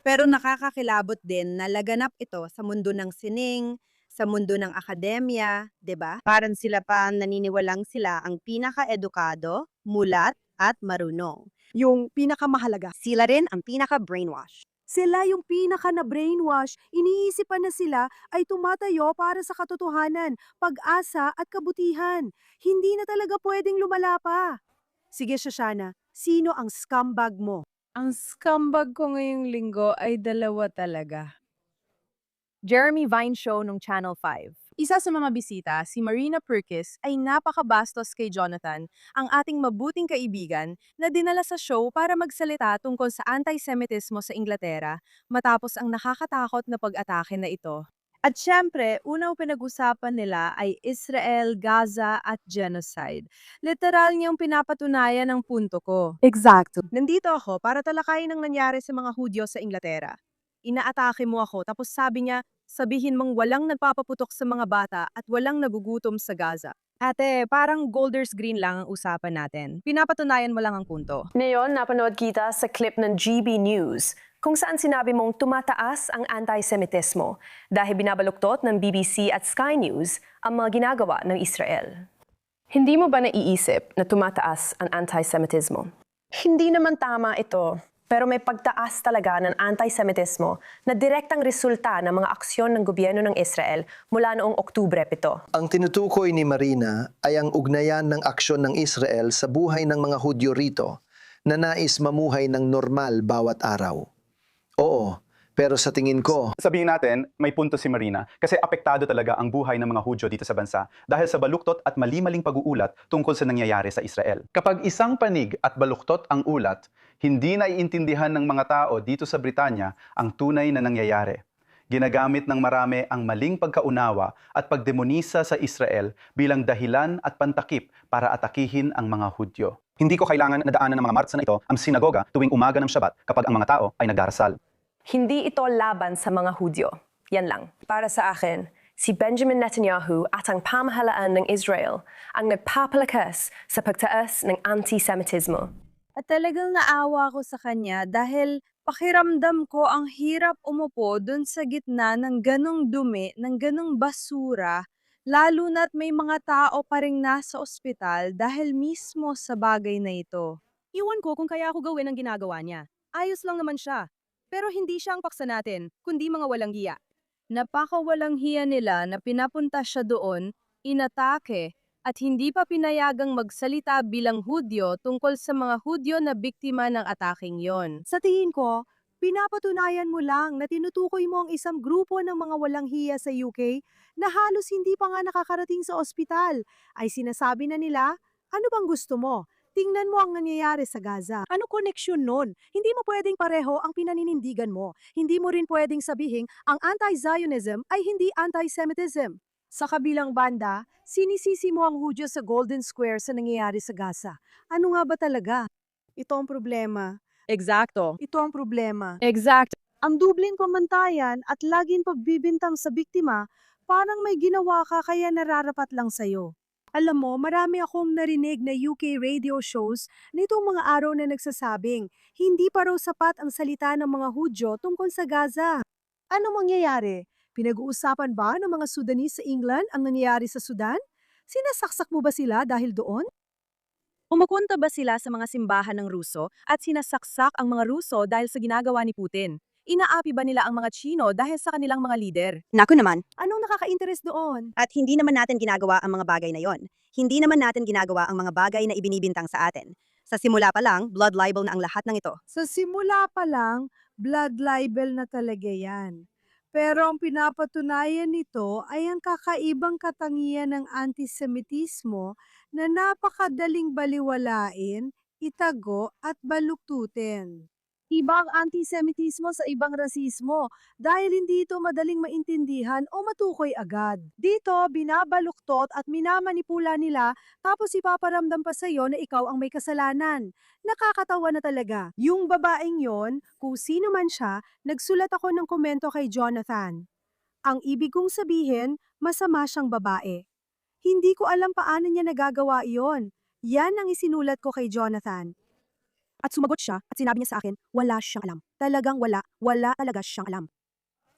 Pero nakakakilabot din na laganap ito sa mundo ng sining, sa mundo ng akademya, 'di ba? Parang sila pa naniniwalang sila ang pinaka-edukado, mulat at marunong. yung pinakamahalaga. Sila rin ang pinaka-brainwash. Sila yung pinaka na brainwash, iniisipan na sila ay tumatayo para sa katotohanan, pag-asa at kabutihan. Hindi na talaga pwedeng lumala pa. Sige, Shoshana, sino ang scumbag mo? Ang scumbag ko ngayong linggo ay dalawa talaga. Jeremy Vine Show nung Channel 5. Isa sa mga bisita, si Marina Perkis, ay napakabastos kay Jonathan, ang ating mabuting kaibigan, na dinala sa show para magsalita tungkol sa anti-Semitismo sa Inglaterra matapos ang nakakatakot na pag-atake na ito. At syempre, unang pinag-usapan nila ay Israel, Gaza at genocide. Literal niyang pinapatunayan ang punto ko. Exacto. Nandito ako para talakayin ang nangyari sa mga Hudyo sa Inglaterra. Inaatake mo ako tapos sabi niya, sabihin mong walang nagpapaputok sa mga bata at walang nagugutom sa Gaza. Ate, parang Golders Green lang ang usapan natin. Pinapatunayan mo lang ang punto. Ngayon, napanood kita sa clip ng GB News kung saan sinabi mong tumataas ang anti-Semitismo dahil binabaluktot ng BBC at Sky News ang mga ginagawa ng Israel. Hindi mo ba naiisip na tumataas ang anti-Semitismo? Hindi naman tama ito, pero may pagtaas talaga ng anti-Semitismo na direktang resulta ng mga aksyon ng gobyerno ng Israel mula noong Oktubre 7. Ang tinutukoy ni Marina ay ang ugnayan ng aksyon ng Israel sa buhay ng mga Hudyo rito na nais mamuhay ng normal bawat araw. Oo, pero sa tingin ko, Sabihin natin, may punto si Marina kasi apektado talaga ang buhay ng mga Hudyo dito sa bansa dahil sa baluktot at mali-maling pag-uulat tungkol sa nangyayari sa Israel. Kapag isang panig at baluktot ang ulat, hindi naiintindihan ng mga tao dito sa Britanya ang tunay na nangyayari. Ginagamit ng marami ang maling pagkaunawa at pagdemonisa sa Israel bilang dahilan at pantakip para atakihin ang mga Hudyo. Hindi ko kailangan na daanan ng mga martsa na ito ang sinagoga tuwing umaga ng Shabbat kapag ang mga tao ay nagdarasal. Hindi ito laban sa mga Hudyo. Yan lang. Para sa akin, si Benjamin Netanyahu at ang pamahalaan ng Israel ang nagpapalakas sa pagtaas ng anti-Semitismo. At talagang naawa ko sa kanya dahil pakiramdam ko ang hirap umupo dun sa gitna ng ganong dumi, ng ganong basura Lalo na't may mga tao pa ring nasa ospital dahil mismo sa bagay na ito. Iwan ko kung kaya ako gawin ang ginagawa niya. Ayos lang naman siya. Pero hindi siya ang paksa natin, kundi mga walang hiya. Napakawalang hiya nila na pinapunta siya doon, inatake, at hindi pa pinayagang magsalita bilang Hudyo tungkol sa mga Hudyo na biktima ng ataking yon. Sa tingin ko, pinapatunayan mo lang na tinutukoy mo ang isang grupo ng mga walang hiya sa UK na halos hindi pa nga nakakarating sa ospital. Ay sinasabi na nila, ano bang gusto mo? Tingnan mo ang nangyayari sa Gaza. Ano koneksyon nun? Hindi mo pwedeng pareho ang pinaninindigan mo. Hindi mo rin pwedeng sabihin ang anti-Zionism ay hindi anti-Semitism. Sa kabilang banda, sinisisi mo ang Hudyo sa Golden Square sa nangyayari sa Gaza. Ano nga ba talaga? Ito ang problema. Eksakto. Ito ang problema. Exact. Ang dubleng pamantayan at laging pagbibintang sa biktima, parang may ginawa ka kaya nararapat lang sa'yo. Alam mo, marami akong narinig na UK radio shows nitong mga araw na nagsasabing, hindi pa raw sapat ang salita ng mga Hudyo tungkol sa Gaza. Ano mangyayari? Pinag-uusapan ba ng mga Sudanese sa England ang nangyayari sa Sudan? Sinasaksak mo ba sila dahil doon? Pumupunta ba sila sa mga simbahan ng Ruso at sinasaksak ang mga Ruso dahil sa ginagawa ni Putin? Inaapi ba nila ang mga Chino dahil sa kanilang mga lider? Naku naman. Anong nakaka-interes doon? At hindi naman natin ginagawa ang mga bagay na yon. Hindi naman natin ginagawa ang mga bagay na ibinibintang sa atin. Sa simula pa lang, blood libel na ang lahat ng ito. Sa simula pa lang, blood libel na talaga yan. Pero ang pinapatunayan nito ay ang kakaibang katangian ng antisemitismo na napakadaling baliwalain, itago at baluktutin. Iba ang antisemitismo sa ibang rasismo dahil hindi ito madaling maintindihan o matukoy agad. Dito, binabaluktot at minamanipula nila tapos ipaparamdam pa sa iyo na ikaw ang may kasalanan. Nakakatawa na talaga. Yung babaeng yon, kung sino man siya, nagsulat ako ng komento kay Jonathan. Ang ibig kong sabihin, masama siyang babae. Hindi ko alam paano niya nagagawa iyon. Yan ang isinulat ko kay Jonathan. At sumagot siya at sinabi niya sa akin, wala siyang alam. Talagang wala talaga siyang alam.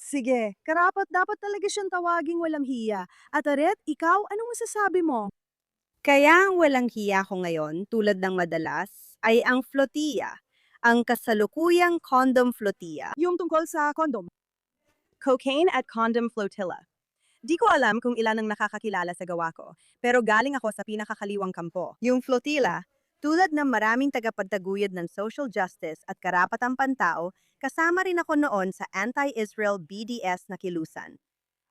Sige, karapat dapat talaga siyang tawaging walang hiya. At Aret, ikaw, anong masasabi mo? Kaya ang walang hiya ko ngayon, tulad ng madalas, ay ang flotilla, ang kasalukuyang condom flotilla. Yung tungkol sa condom. Cocaine at Condom Flotilla. Di ko alam kung ilan ang nakakakilala sa gawa ko, pero galing ako sa pinakakaliwang kampo. Yung flotilla, tulad ng maraming tagapagtaguyod ng social justice at karapatang pantao, kasama rin ako noon sa anti-Israel BDS na kilusan.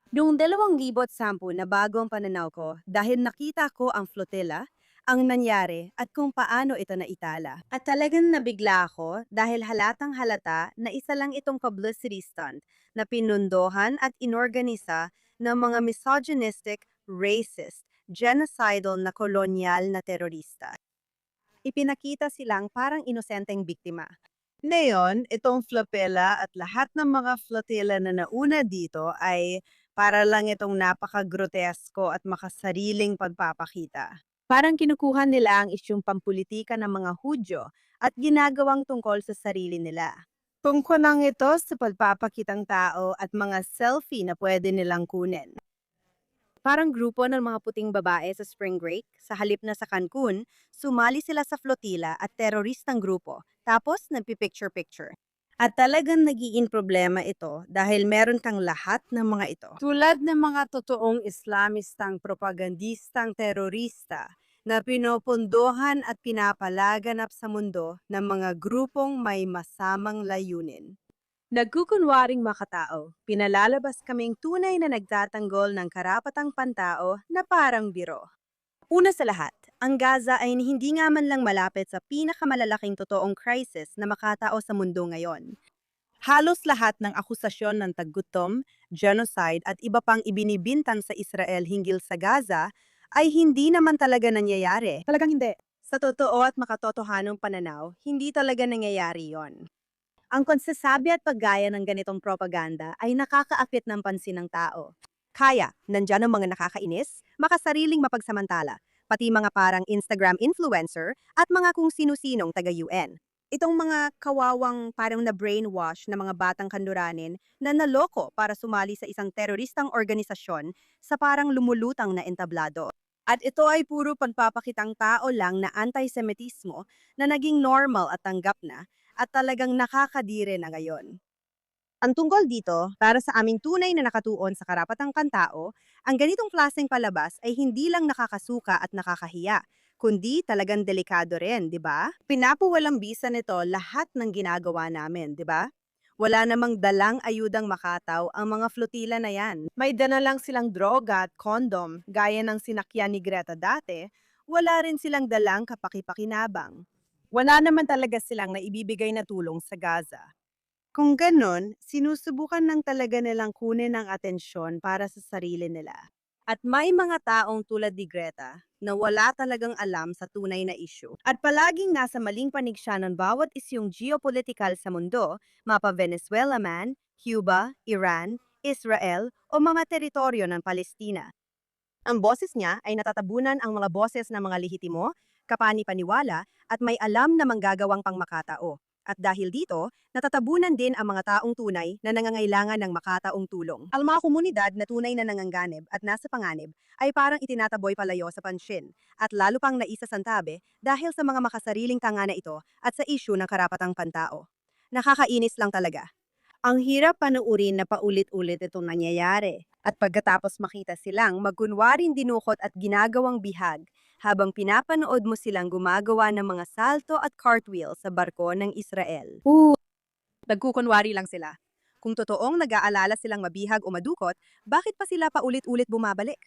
Noong 2010 na bago ang pananaw ko dahil nakita ko ang flotilla, ang nangyari at kung paano ito naitala. At talagang nabigla ako dahil halatang halata na isa lang itong publicity stunt na pinundohan at inorganisa ng mga misogynistic, racist, genocidal na kolonyal na terorista. Ipinakita silang parang inosenteng biktima. Ngayon, itong flotilla at lahat ng mga flotilla na nauna dito ay para lang itong napaka-grotesko at makasariling pagpapakita. Parang kinukuha nila ang isyong pampulitika ng mga Hudyo at ginagawang tungkol sa sarili nila. Tungkol lang ito sa pagpapakitang tao at mga selfie na pwede nilang kunin. Parang grupo ng mga puting babae sa spring break, sa halip na sa Cancun, sumali sila sa flotilla at teroristang grupo, tapos nagpipicture-picture. At talagang nagiging problema ito dahil meron kang lahat ng mga ito. Tulad ng mga totoong Islamistang propagandistang terorista na pinopondohan at pinapalaganap sa mundo ng mga grupong may masamang layunin. Nagkukunwaring makatao, pinalalabas kaming tunay na nagtatanggol ng karapatang pantao na parang biro. Una sa lahat, ang Gaza ay hindi nga man lang malapit sa pinakamalalaking totoong crisis na makatao sa mundo ngayon. Halos lahat ng akusasyon ng taggutom, genocide at iba pang ibinibintang sa Israel hinggil sa Gaza ay hindi naman talaga nangyayari. Talagang hindi. Sa totoo at makatotohanong pananaw, hindi talaga nangyayari yon. Ang konsasabi at paggaya ng ganitong propaganda ay nakakaakit ng pansin ng tao. Kaya, nandyan ang mga nakakainis, makasariling mapagsamantala, pati mga parang Instagram influencer at mga kung sino-sinong taga-UN. Itong mga kawawang parang na-brainwash na mga batang Kanduranin na naloko para sumali sa isang teroristang organisasyon sa parang lumulutang na entablado. At ito ay puro pagpapakitang tao lang na antisemitismo na naging normal at tanggap na at talagang nakakadire na ngayon. Ang tungkol dito, para sa aming tunay na nakatuon sa karapatang kantao, ang ganitong klaseng palabas ay hindi lang nakakasuka at nakakahiya, kundi talagang delikado rin, di ba? Pinapawalang bisa nito lahat ng ginagawa namin, di ba? Wala namang dalang ayudang makataw ang mga flotila na yan. May dala lang silang droga at kondom, gaya ng sinakyan ni Greta dati, wala rin silang dalang kapakipakinabang. Wala naman talaga silang naibibigay na tulong sa Gaza. Kung ganon, sinusubukan lang talaga nilang kunin ang atensyon para sa sarili nila. At may mga taong tulad ni Greta na wala talagang alam sa tunay na issue. At palaging nasa maling panig siya ng bawat isyong geopolitikal sa mundo, mapa Venezuela man, Cuba, Iran, Israel o mga teritoryo ng Palestina. Ang boses niya ay natatabunan ang mga boses ng mga lehitimo, kapani-paniwala at may alam na manggagawang pangmakatao. At dahil dito, natatabunan din ang mga taong tunay na nangangailangan ng makataong tulong. Ang mga komunidad na tunay na nanganganib at nasa panganib ay parang itinataboy palayo sa pansyin at lalo pang naisasantabi dahil sa mga makasariling tanga na ito at sa isyu ng karapatang pantao. Nakakainis lang talaga. Ang hirap panuurin na paulit-ulit itong nangyayari. At pagkatapos makita silang magkunwaring dinukot at ginagawang bihag, habang pinapanood mo silang gumagawa ng mga salto at cartwheel sa barko ng Israel. Nagkukunwari lang sila. Kung totoong nag-aalala silang mabihag o madukot, bakit pa sila paulit-ulit bumabalik?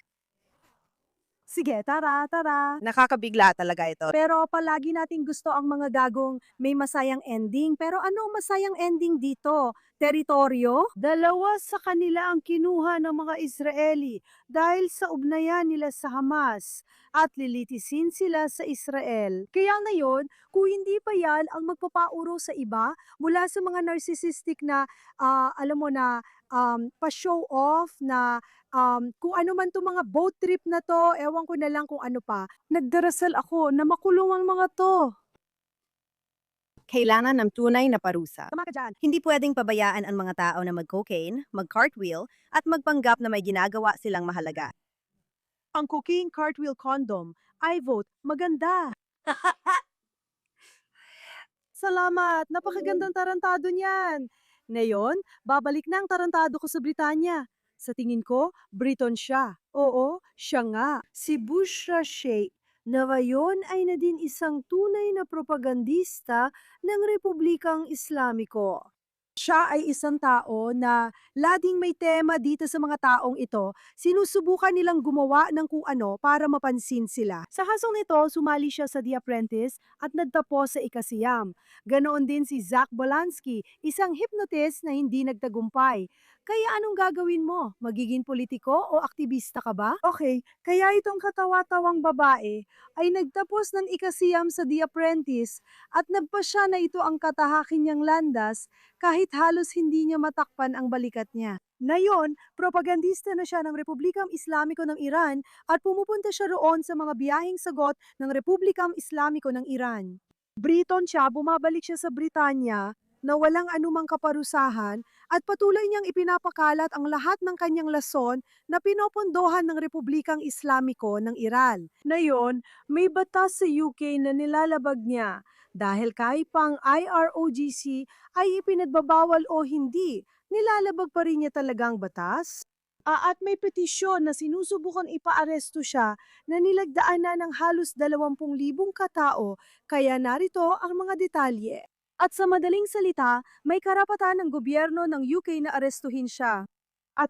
Sige, tara, tara. Nakakabigla talaga ito. Pero palagi nating gusto ang mga gagong may masayang ending. Pero ano masayang ending dito? Teritoryo? Dalawa sa kanila ang kinuha ng mga Israeli dahil sa ugnayan nila sa Hamas at lilitisin sila sa Israel. Kaya ngayon, kung hindi pa yan ang magpapauro sa iba mula sa mga narcissistic na, alam mo na, pa-show off na kung ano man 'tong mga boat trip na 'to, ewan ko na lang kung ano pa. Nagdarasal ako na makulong ang mga 'to. Kailangan ng tunay na parusa. Tama ka dyan. Hindi pwedeng pabayaan ang mga tao na mag-cocaine, mag-cartwheel, at magpanggap na may ginagawa silang mahalaga. Ang cocaine cartwheel condom, I vote, maganda. Salamat, napakagandang tarantado niyan. Ngayon, babalik na ang tarantado ko sa Britanya. Sa tingin ko, Briton siya. Oo, siya nga. Si Bushra Sheikh na ngayon ay na din isang tunay na propagandista ng Republikang Islamiko. Siya ay isang tao na laging may tema dito sa mga taong ito. Sinusubukan nilang gumawa ng kung ano para mapansin sila. Sa kasong nito, sumali siya sa The Apprentice at nagtapos sa ikasiyam. Ganoon din si Zach Bolansky, isang hypnotist na hindi nagtagumpay. Kaya anong gagawin mo? Magiging politiko o aktivista ka ba? Okay, kaya itong katawa-tawang babae ay nagtapos ng ikasiyam sa The Apprentice at nagpasya na ito ang katahakin niyang landas kahit halos hindi niya matakpan ang balikat niya. Ngayon, propagandista na siya ng Republikang Islamiko ng Iran at pumupunta siya roon sa mga biyaheng sagot ng Republikang Islamiko ng Iran. Briton siya, bumabalik siya sa Britanya na walang anumang kaparusahan at patuloy niyang ipinapakalat ang lahat ng kanyang lason na pinopondohan ng Republikang Islamiko ng Iran. Ngayon, may batas sa UK na nilalabag niya dahil kahit pang IROGC ay ipinagbabawal o hindi, nilalabag pa rin niya talagang batas. At may petisyon na sinusubukan ipaaresto siya na nilagdaan na ng halos 20,000 katao, kaya narito ang mga detalye. At sa madaling salita, may karapatan ng gobyerno ng UK na arestuhin siya. At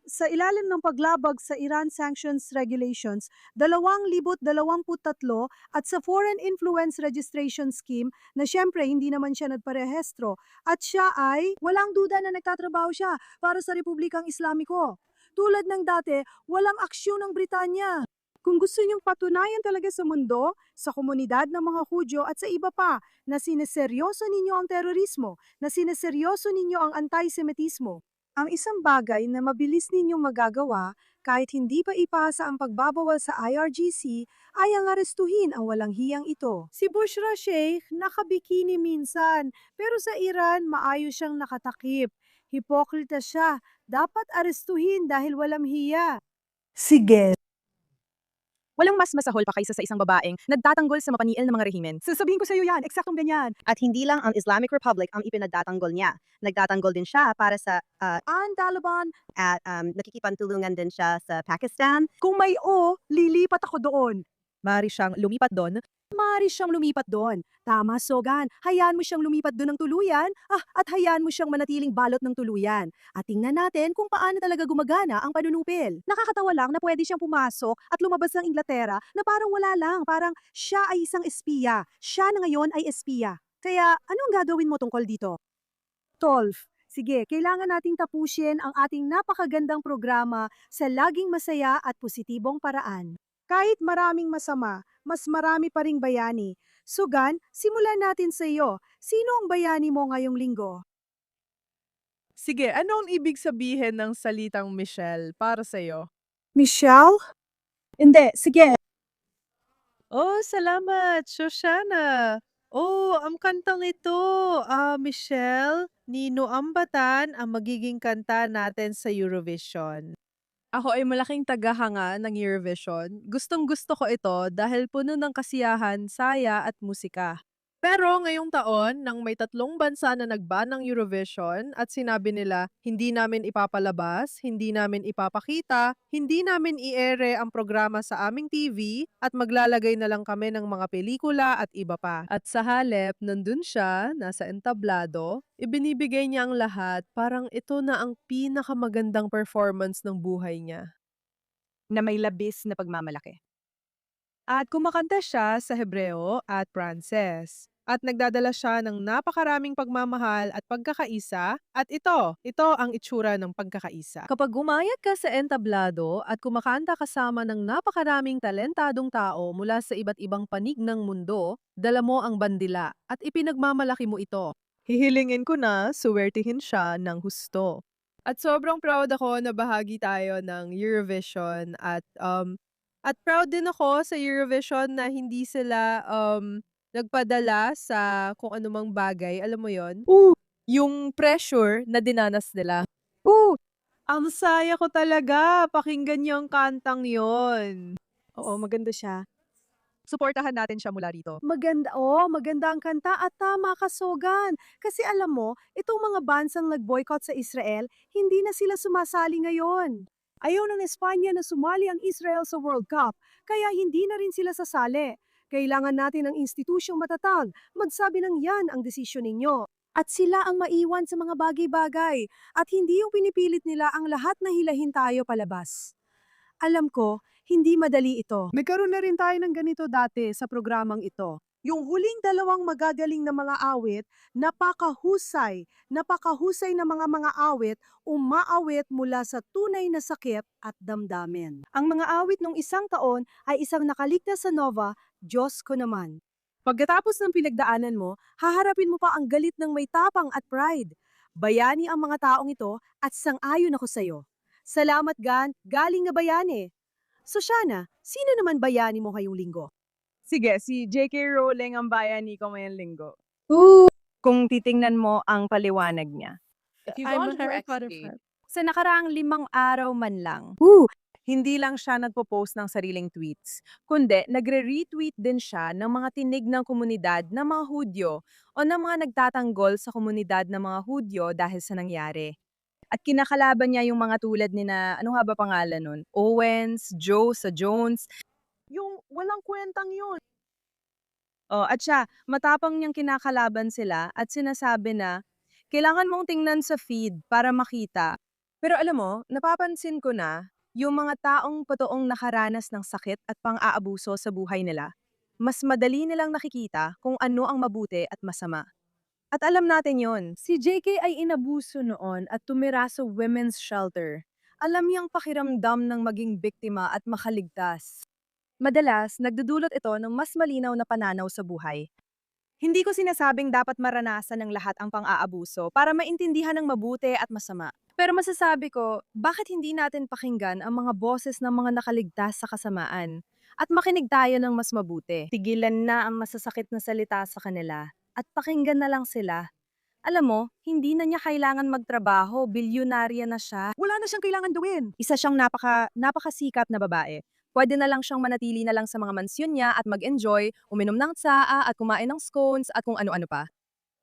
sa ilalim ng paglabag sa Iran Sanctions Regulations, 2023 at sa Foreign Influence Registration Scheme na siyempre hindi naman siya nagparehestro at siya ay walang duda na nagtatrabaho siya para sa Republikang Islamiko. Tulad ng dati, walang aksyon ng Britanya. Kung gusto niyong patunayan talaga sa mundo, sa komunidad ng mga Hudyo at sa iba pa na sineseryoso ninyo ang terorismo, na sineseryoso ninyo ang antisemitismo, ang isang bagay na mabilis ninyong magagawa Kahit hindi pa ipasa ang pagbabawal sa IRGC, ay ang arestuhin ang walang hiyang ito. Si Bushra Sheikh nakabikini minsan, pero sa Iran maayos siyang nakatakip. Hipokrita siya. Dapat arestuhin dahil walang hiya. Sige. Walang mas masahol pa kaysa sa isang babaeng nagtatanggol sa mapaniil na mga rehimen. Sasabihin ko sa iyo yan, eksaktong ganyan. At hindi lang ang Islamic Republic ang ipinagtatanggol niya. Nagtatanggol din siya para sa Ang Taliban, at nakikipantulungan din siya sa Pakistan. kung may o, lilipat ako doon. Maaari siyang lumipat doon. Maaari siyang lumipat doon. Tama, Sogan. Hayaan mo siyang lumipat doon ng tuluyan, at hayaan mo siyang manatiling balot ng tuluyan. At tingnan natin kung paano talaga gumagana ang panunupil. Nakakatawa lang na pwede siyang pumasok at lumabas ng Inglaterra na parang wala lang, parang siya ay isang espiya. Siya na ngayon ay espiya. Kaya anong gagawin mo tungkol dito? Tolf, sige, kailangan nating tapusin ang ating napakagandang programa sa laging masaya at positibong paraan. Kahit maraming masama, mas marami pa ring bayani. Sugan, simulan natin sa iyo. Sino ang bayani mo ngayong linggo? Sige, ano ang ibig sabihin ng salitang Michelle para sa'yo? Michelle? Hindi, sige. Oh, salamat, Shoshana. Oh, ang kantang ito, Michelle, Nino Ambatan ang magiging kanta natin sa Eurovision. Ako ay malaking tagahanga ng Eurovision. Gustong-gusto ko ito dahil puno ng kasiyahan, saya at musika. Pero ngayong taon, nang may 3 bansa na nag-ban ng Eurovision at sinabi nila, hindi namin ipapalabas, hindi namin ipapakita, hindi namin i-ere ang programa sa aming TV at maglalagay na lang kami ng mga pelikula at iba pa. At sa halip, nandun siya, nasa entablado, ibinibigay niya ang lahat, parang ito na ang pinakamagandang performance ng buhay niya. Na may labis na pagmamalaki. At kumakanta siya sa Hebreo at Pranses. At nagdadala siya ng napakaraming pagmamahal at pagkakaisa. At ito ang itsura ng pagkakaisa. Kapag gumayat ka sa entablado at kumakanta kasama ng napakaraming talentadong tao mula sa iba't ibang panig ng mundo, dala mo ang bandila at ipinagmamalaki mo ito. Hihilingin ko na suwertihin siya ng husto. At sobrang proud ako na bahagi tayo ng Eurovision at proud din ako sa Eurovision na hindi sila nagpadala sa kung anumang bagay, alam mo yon? Yung pressure na dinanas nila. Ang saya ko talaga, pakinggan niyo ang kantang yon. Oo, maganda siya. Suportahan natin siya mula rito. Maganda ang kanta at tama ka, Sogan. Kasi alam mo, itong mga bansang nag-boycott sa Israel, hindi na sila sumasali ngayon. Ayaw ng Espanya na sumali ang Israel sa World Cup, kaya hindi na rin sila sasali. Kailangan natin ng institusyong matatag, magsabi ng yan ang desisyon ninyo. At sila ang maiwan sa mga bagay-bagay, at hindi yung pinipilit nila ang lahat na hilahin tayo palabas. Alam ko, hindi madali ito. Nagkaroon na rin tayo ng ganito dati sa programang ito. Yung huling 2 magagaling na mga awit, napakahusay na mga awit, umaawit mula sa tunay na sakit at damdamin. Ang mga awit nung isang taon ay isang nakaligtas sa Nova, Diyos ko naman. Pagkatapos ng pinagdaanan mo, haharapin mo pa ang galit ng may tapang at pride. Bayani ang mga taong ito at sang-ayon ako sa'yo. Salamat Gan, galing na bayani. Shoshana, sino naman bayani mo ngayong linggo? Sige, si J.K. Rowling ang bayani ko ngayong linggo. Kung titingnan mo ang paliwanag niya. I'm a Harry Potter fan. Sa nakaraang 5 araw man lang, hindi lang siya nagpo-post ng sariling tweets, kundi nagre-retweet din siya ng mga tinig ng komunidad ng mga Hudyo o ng mga nagtatanggol sa komunidad ng mga Hudyo dahil sa nangyari. At kinakalaban niya yung mga tulad ni na, ano nga ba pangalan nun? Owens, Joe sa Jones. Yung walang kwentang yun. Oh, at siya, matapang niyang kinakalaban sila at sinasabi na, kailangan mong tingnan sa feed para makita. Pero alam mo, napapansin ko na, yung mga taong totoong nakaranas ng sakit at pang-aabuso sa buhay nila, mas madali nilang nakikita kung ano ang mabuti at masama. At alam natin yon, si JK ay inabuso noon at tumira sa women's shelter. Alam niyang pakiramdam ng maging biktima at makaligtas. Madalas, nagdudulot ito ng mas malinaw na pananaw sa buhay. Hindi ko sinasabing dapat maranasan ng lahat ang pang-aabuso para maintindihan ng mabuti at masama. Pero masasabi ko, bakit hindi natin pakinggan ang mga boses ng mga nakaligtas sa kasamaan? At makinig tayo ng mas mabuti. Tigilan na ang masasakit na salita sa kanila at pakinggan na lang sila. Alam mo, hindi na niya kailangan magtrabaho, bilyonarya na siya. Wala na siyang kailangan gawin. Isa siyang napakasikat na babae. Pwede na lang siyang manatili na lang sa mga mansyon niya at mag-enjoy, uminom ng tsaa at kumain ng scones at kung ano-ano pa.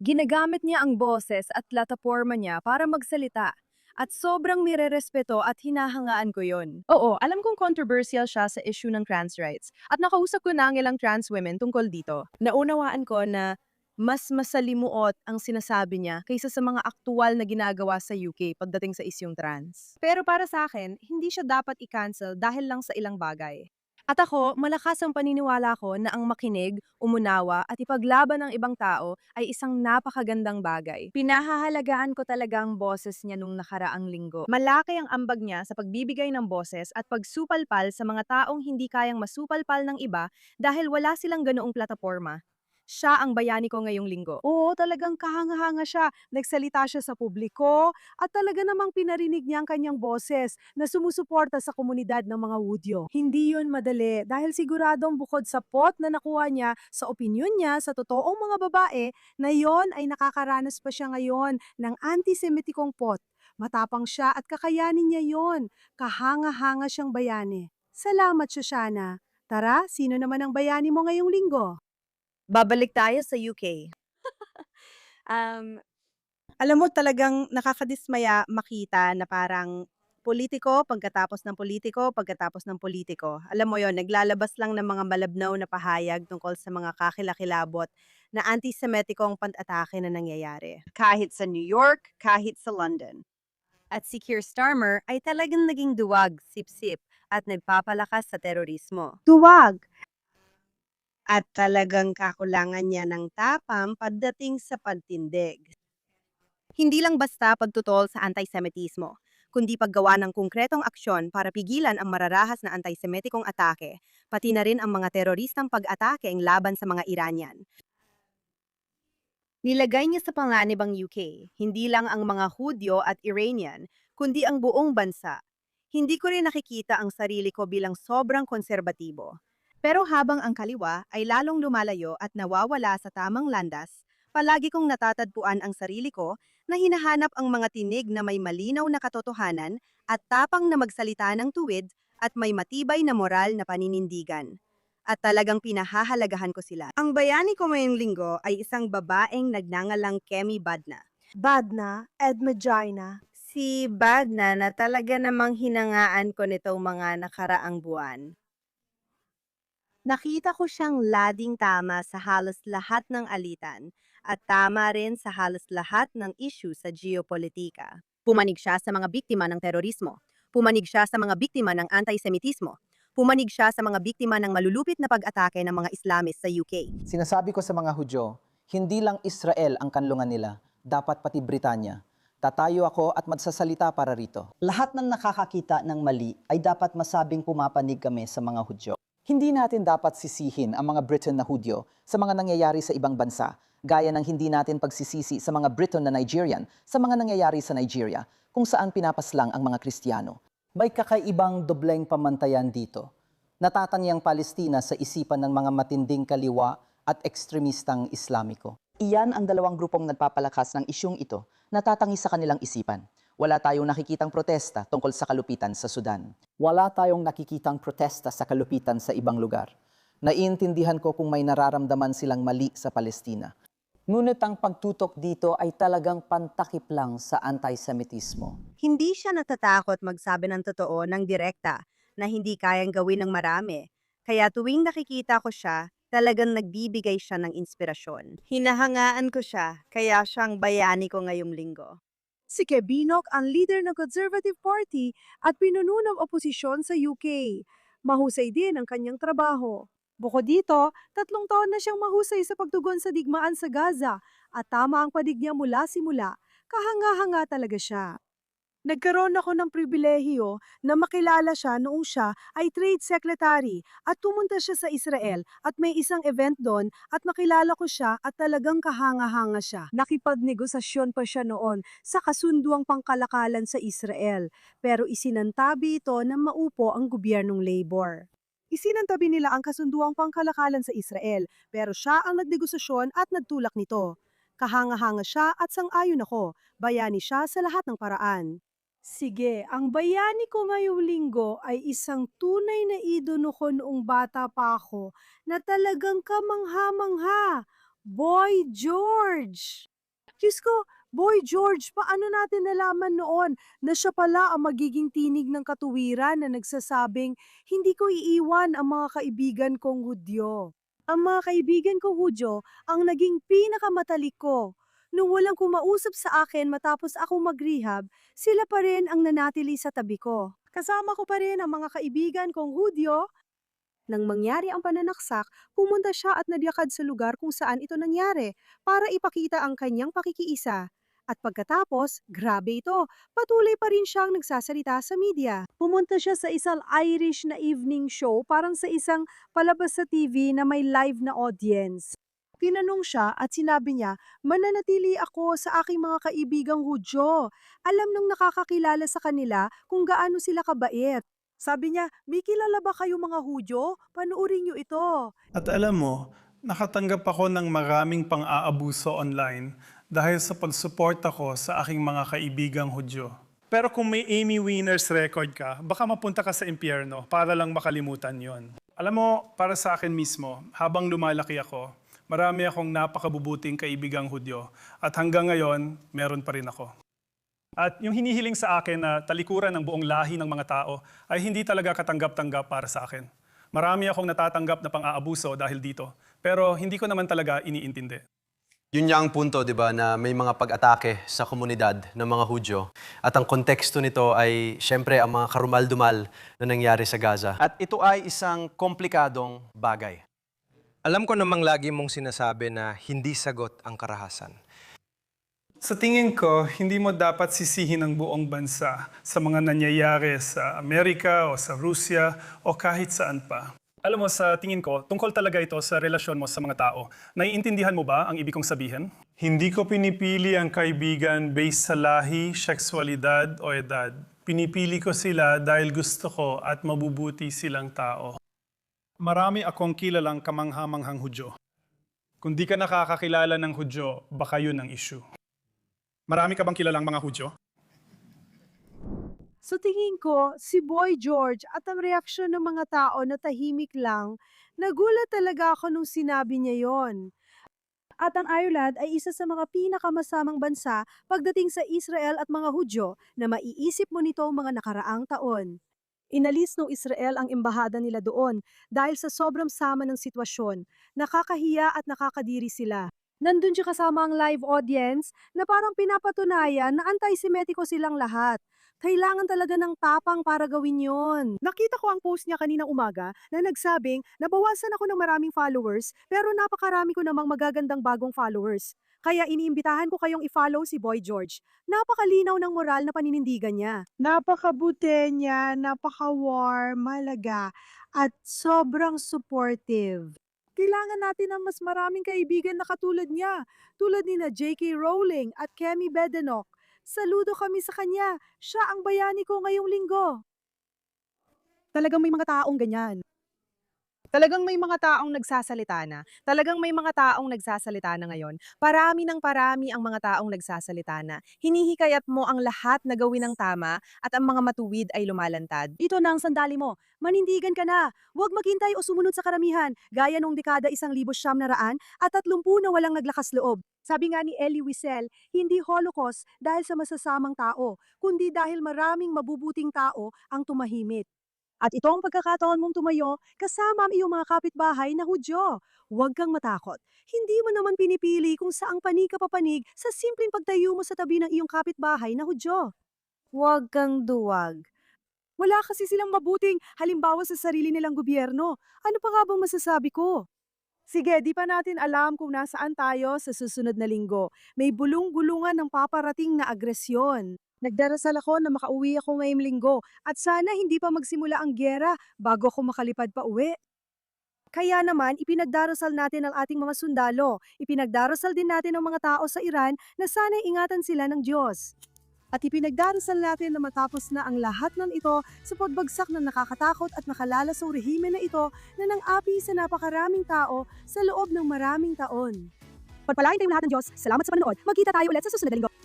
Ginagamit niya ang boses at plataforma niya para magsalita. At sobrang mirerespeto at hinahangaan ko yon. Oo, alam kong controversial siya sa issue ng trans rights. At nakausap ko na ang ilang trans women tungkol dito. Naunawaan ko na mas masalimuot ang sinasabi niya kaysa sa mga aktual na ginagawa sa UK pagdating sa isyung trans. Pero para sa akin, hindi siya dapat i-cancel dahil lang sa ilang bagay. At ako, malakas ang paniniwala ko na ang makinig, umunawa at ipaglaban ng ibang tao ay isang napakagandang bagay. Pinahahalagaan ko talaga ang boses niya nung nakaraang linggo. Malaki ang ambag niya sa pagbibigay ng boses at pagsupalpal sa mga taong hindi kayang masupalpal ng iba dahil wala silang ganoong plataforma. Siya ang bayani ko ngayong linggo. Oo, talagang kahanga-hanga siya. Nagsalita siya sa publiko at talaga namang pinarinig niya ang kanyang boses na sumusuporta sa komunidad ng mga Hudyo. Hindi yon madali dahil siguradong bukod sa pot na nakuha niya sa opinyon niya sa totoong mga babae, na yon ay nakakaranas pa siya ngayon ng antisemitikong pot. Matapang siya at kakayanin niya yon. Kahanga-hanga siyang bayani. Salamat, Shoshana. Tara, sino naman ang bayani mo ngayong linggo? Babalik tayo sa UK. Alam mo talagang nakakadismaya makita na parang politiko, pagkatapos ng politiko, pagkatapos ng politiko. Alam mo yon, naglalabas lang ng mga malabnaw na pahayag tungkol sa mga kakilakilabot na anti-Semitikong pag-atake na nangyayari. Kahit sa New York, kahit sa London. At si Keir Starmer ay talagang naging duwag, sip-sip, at nagpapalakas sa terorismo. Duwag! At talagang kakulangan niya ng tapang pagdating sa pagtindig. Hindi lang basta pagtutol sa antisemitismo, kundi paggawa ng konkretong aksyon para pigilan ang mararahas na antisemitikong atake, pati na rin ang mga teroristang pag-atake ang laban sa mga Iranian. Nilagay niya sa panganib ang UK, hindi lang ang mga Hudyo at Iranian, kundi ang buong bansa. Hindi ko rin nakikita ang sarili ko bilang sobrang konserbatibo. Pero habang ang kaliwa ay lalong lumalayo at nawawala sa tamang landas, palagi kong natatadpuan ang sarili ko na hinahanap ang mga tinig na may malinaw na katotohanan at tapang na magsalita ng tuwid at may matibay na moral na paninindigan. At talagang pinahahalagahan ko sila. Ang bayani ko ngayong linggo ay isang babaeng nagngangalang Kemi Badna. Badna, Ed Medina. Si Badna na talaga namang hinangaan ko nitong mga nakaraang buwan. Nakita ko siyang lading tama sa halos lahat ng alitan at tama rin sa halos lahat ng issue sa geopolitika. Pumanig siya sa mga biktima ng terorismo. Pumanig siya sa mga biktima ng antisemitismo. Pumanig siya sa mga biktima ng malulupit na pag-atake ng mga Islamist sa UK. Sinasabi ko sa mga Hudyo, hindi lang Israel ang kanlungan nila, dapat pati Britanya. Tatayo ako at magsasalita para rito. Lahat ng nakakakita ng mali ay dapat masabing pumapanig kami sa mga Hudyo. Hindi natin dapat sisihin ang mga Briton na Hudyo sa mga nangyayari sa ibang bansa, gaya ng hindi natin pagsisisi sa mga Briton na Nigerian sa mga nangyayari sa Nigeria, kung saan pinapaslang ang mga Kristiyano. May kakaibang dobleng pamantayan dito. Natatanyang Palestina sa isipan ng mga matinding kaliwa at ekstremistang Islamiko. Iyan ang dalawang grupong nagpapalakas ng isyung ito, natatangi sa kanilang isipan. Wala tayong nakikitang protesta tungkol sa kalupitan sa Sudan. Wala tayong nakikitang protesta sa kalupitan sa ibang lugar. Naiintindihan ko kung may nararamdaman silang mali sa Palestina. Ngunit ang pagtutok dito ay talagang pantakip lang sa antisemitismo. Hindi siya natatakot magsabi ng totoo ng direkta na hindi kayang gawin ng marami. Kaya tuwing nakikita ko siya, talagang nagbibigay siya ng inspirasyon. Hinahangaan ko siya, kaya siyang bayani ko ngayong linggo. Si Kebinok ang leader ng Conservative Party at pinuno ng oposisyon sa UK. Mahusay din ang kanyang trabaho. Bukod dito, 3 taon na siyang mahusay sa pagtugon sa digmaan sa Gaza at tama ang padig niya mula simula. Kahanga-hanga talaga siya. Nagkaroon ako ng pribilehiyo na makilala siya noong siya ay trade secretary at pumunta siya sa Israel at may isang event doon at makilala ko siya at talagang kahanga-hanga siya. Nakipagnegosasyon pa siya noon sa kasunduang pangkalakalan sa Israel pero isinantabi ito na maupo ang gobyernong Labor. Isinantabi nila ang kasunduang pangkalakalan sa Israel pero siya ang nagnegosasyon at nagtulak nito. Kahanga-hanga siya at sang-ayon ako, bayani siya sa lahat ng paraan. Sige, ang bayani ko ngayong linggo ay isang tunay na idono ko noong bata pa ako na talagang kamangha-mangha. Boy George! Diyos ko, Boy George, paano natin nalaman noon na siya pala ang magiging tinig ng katuwiran na nagsasabing, hindi ko iiwan ang mga kaibigan kong Hudyo. Ang mga kaibigan kong Hudyo ang naging pinakamatalik ko. Nung walang kumausap sa akin matapos akong mag-rehab, sila pa rin ang nanatili sa tabi ko. Kasama ko pa rin ang mga kaibigan kong Hudyo. Nang mangyari ang pananaksak, pumunta siya at nagyakad sa lugar kung saan ito nangyari para ipakita ang kanyang pakikiisa. At pagkatapos, grabe ito, patuloy pa rin siyang nagsasalita sa media. Pumunta siya sa isang Irish na evening show parang sa isang palabas sa TV na may live na audience. Tinanong siya at sinabi niya, mananatili ako sa aking mga kaibigang Hudyo. Alam nang nakakakilala sa kanila kung gaano sila kabait. Sabi niya, may kilala ba kayo mga Hudyo? Panuorin niyo ito. At alam mo, nakatanggap ako ng maraming pang-aabuso online dahil sa pagsuporta ko sa aking mga kaibigang Hudyo. Pero kung may Amy Winners record ka, baka mapunta ka sa impyerno para lang makalimutan yon. Alam mo, para sa akin mismo, habang lumalaki ako, marami akong napakabubuting kaibigang Hudyo at hanggang ngayon, meron pa rin ako. At yung hinihiling sa akin na talikuran ng buong lahi ng mga tao ay hindi talaga katanggap-tanggap para sa akin. Marami akong natatanggap na pang-aabuso dahil dito, pero hindi ko naman talaga iniintindi. Yun niya ang punto, di ba, na may mga pag-atake sa komunidad ng mga Hudyo. At ang konteksto nito ay, syempre, ang mga karumal-dumal na nangyari sa Gaza. At ito ay isang komplikadong bagay. Alam ko namang lagi mong sinasabi na hindi sagot ang karahasan. Sa tingin ko, hindi mo dapat sisihin ang buong bansa sa mga nangyayari sa Amerika o sa Rusya o kahit saan pa. Alam mo, sa tingin ko, tungkol talaga ito sa relasyon mo sa mga tao. Naiintindihan mo ba ang ibig kong sabihin? Hindi ko pinipili ang kaibigan based sa lahi, sexualidad o edad. Pinipili ko sila dahil gusto ko at mabubuti silang tao. Marami akong kilalang kamangha-manghang Hudyo. Kung di ka nakakakilala ng Hudyo, baka yun ang issue. Marami ka bang kilalang mga Hudyo? Sa tingin ko, si Boy George at ang reaksyon ng mga tao na tahimik lang, nagulat talaga ako nung sinabi niya yon. At ang Ireland ay isa sa mga pinakamasamang bansa pagdating sa Israel at mga Hudyo na maiisip mo nito mga nakaraang taon. Inalis ng Israel ang embahada nila doon dahil sa sobrang sama ng sitwasyon, nakakahiya at nakakadiri sila. Nandun siya kasama ang live audience na parang pinapatunayan na anti-Semitiko silang lahat. Kailangan talaga ng tapang para gawin yon. Nakita ko ang post niya kaninang umaga na nagsabing nabawasan ako ng maraming followers pero napakarami ko namang magagandang bagong followers. Kaya iniimbitahan ko kayong i-follow si Boy George. Napakalinaw ng moral na paninindigan niya. Napakabuti niya, napaka-warm, malaga, at sobrang supportive. Kailangan natin ng mas maraming kaibigan na katulad niya, tulad ni na J.K. Rowling at Kemi Badenoch. Saludo kami sa kanya. Siya ang bayani ko ngayong linggo. Talagang may mga taong ganyan. Talagang may mga taong nagsasalita na. Talagang may mga taong nagsasalita na ngayon. Parami ng parami ang mga taong nagsasalita na. Hinihikayat mo ang lahat na gawin ng tama at ang mga matuwid ay lumalantad. Ito na ang sandali mo. Manindigan ka na. Huwag maghintay o sumunod sa karamihan. Gaya nung dekada 1900 at 30 na walang naglakas loob. Sabi nga ni Elie Wiesel, hindi Holocaust dahil sa masasamang tao, kundi dahil maraming mabubuting tao ang tumahimik. At ito ang pagkakataon mong tumayo kasama ang iyong mga kapitbahay na Hudyo. Huwag kang matakot. Hindi mo naman pinipili kung saang panig ka papanig sa simpleng pagtayo mo sa tabi ng iyong kapitbahay na Hudyo. Huwag kang duwag. Wala kasi silang mabuting halimbawa sa sarili nilang gobyerno. Ano pa nga bang masasabi ko? Sige, di pa natin alam kung nasaan tayo sa susunod na linggo. May bulong-bulungan ng paparating na agresyon. Nagdarasal ako na makauwi ako ngayong linggo at sana hindi pa magsimula ang gyera bago ako makalipad pa uwi. Kaya naman, ipinagdarasal natin ang ating mga sundalo. Ipinagdarasal din natin ang mga tao sa Iran na sana'y ingatan sila ng Diyos. At ipinagdarasal natin na matapos na ang lahat ng ito sa pagbagsak ng nakakatakot at nakalalasong rehime na ito na nang-api sa napakaraming tao sa loob ng maraming taon. Pagpalain tayong lahat ng Diyos. Salamat sa panonood. Magkita tayo ulit sa susunod na linggo.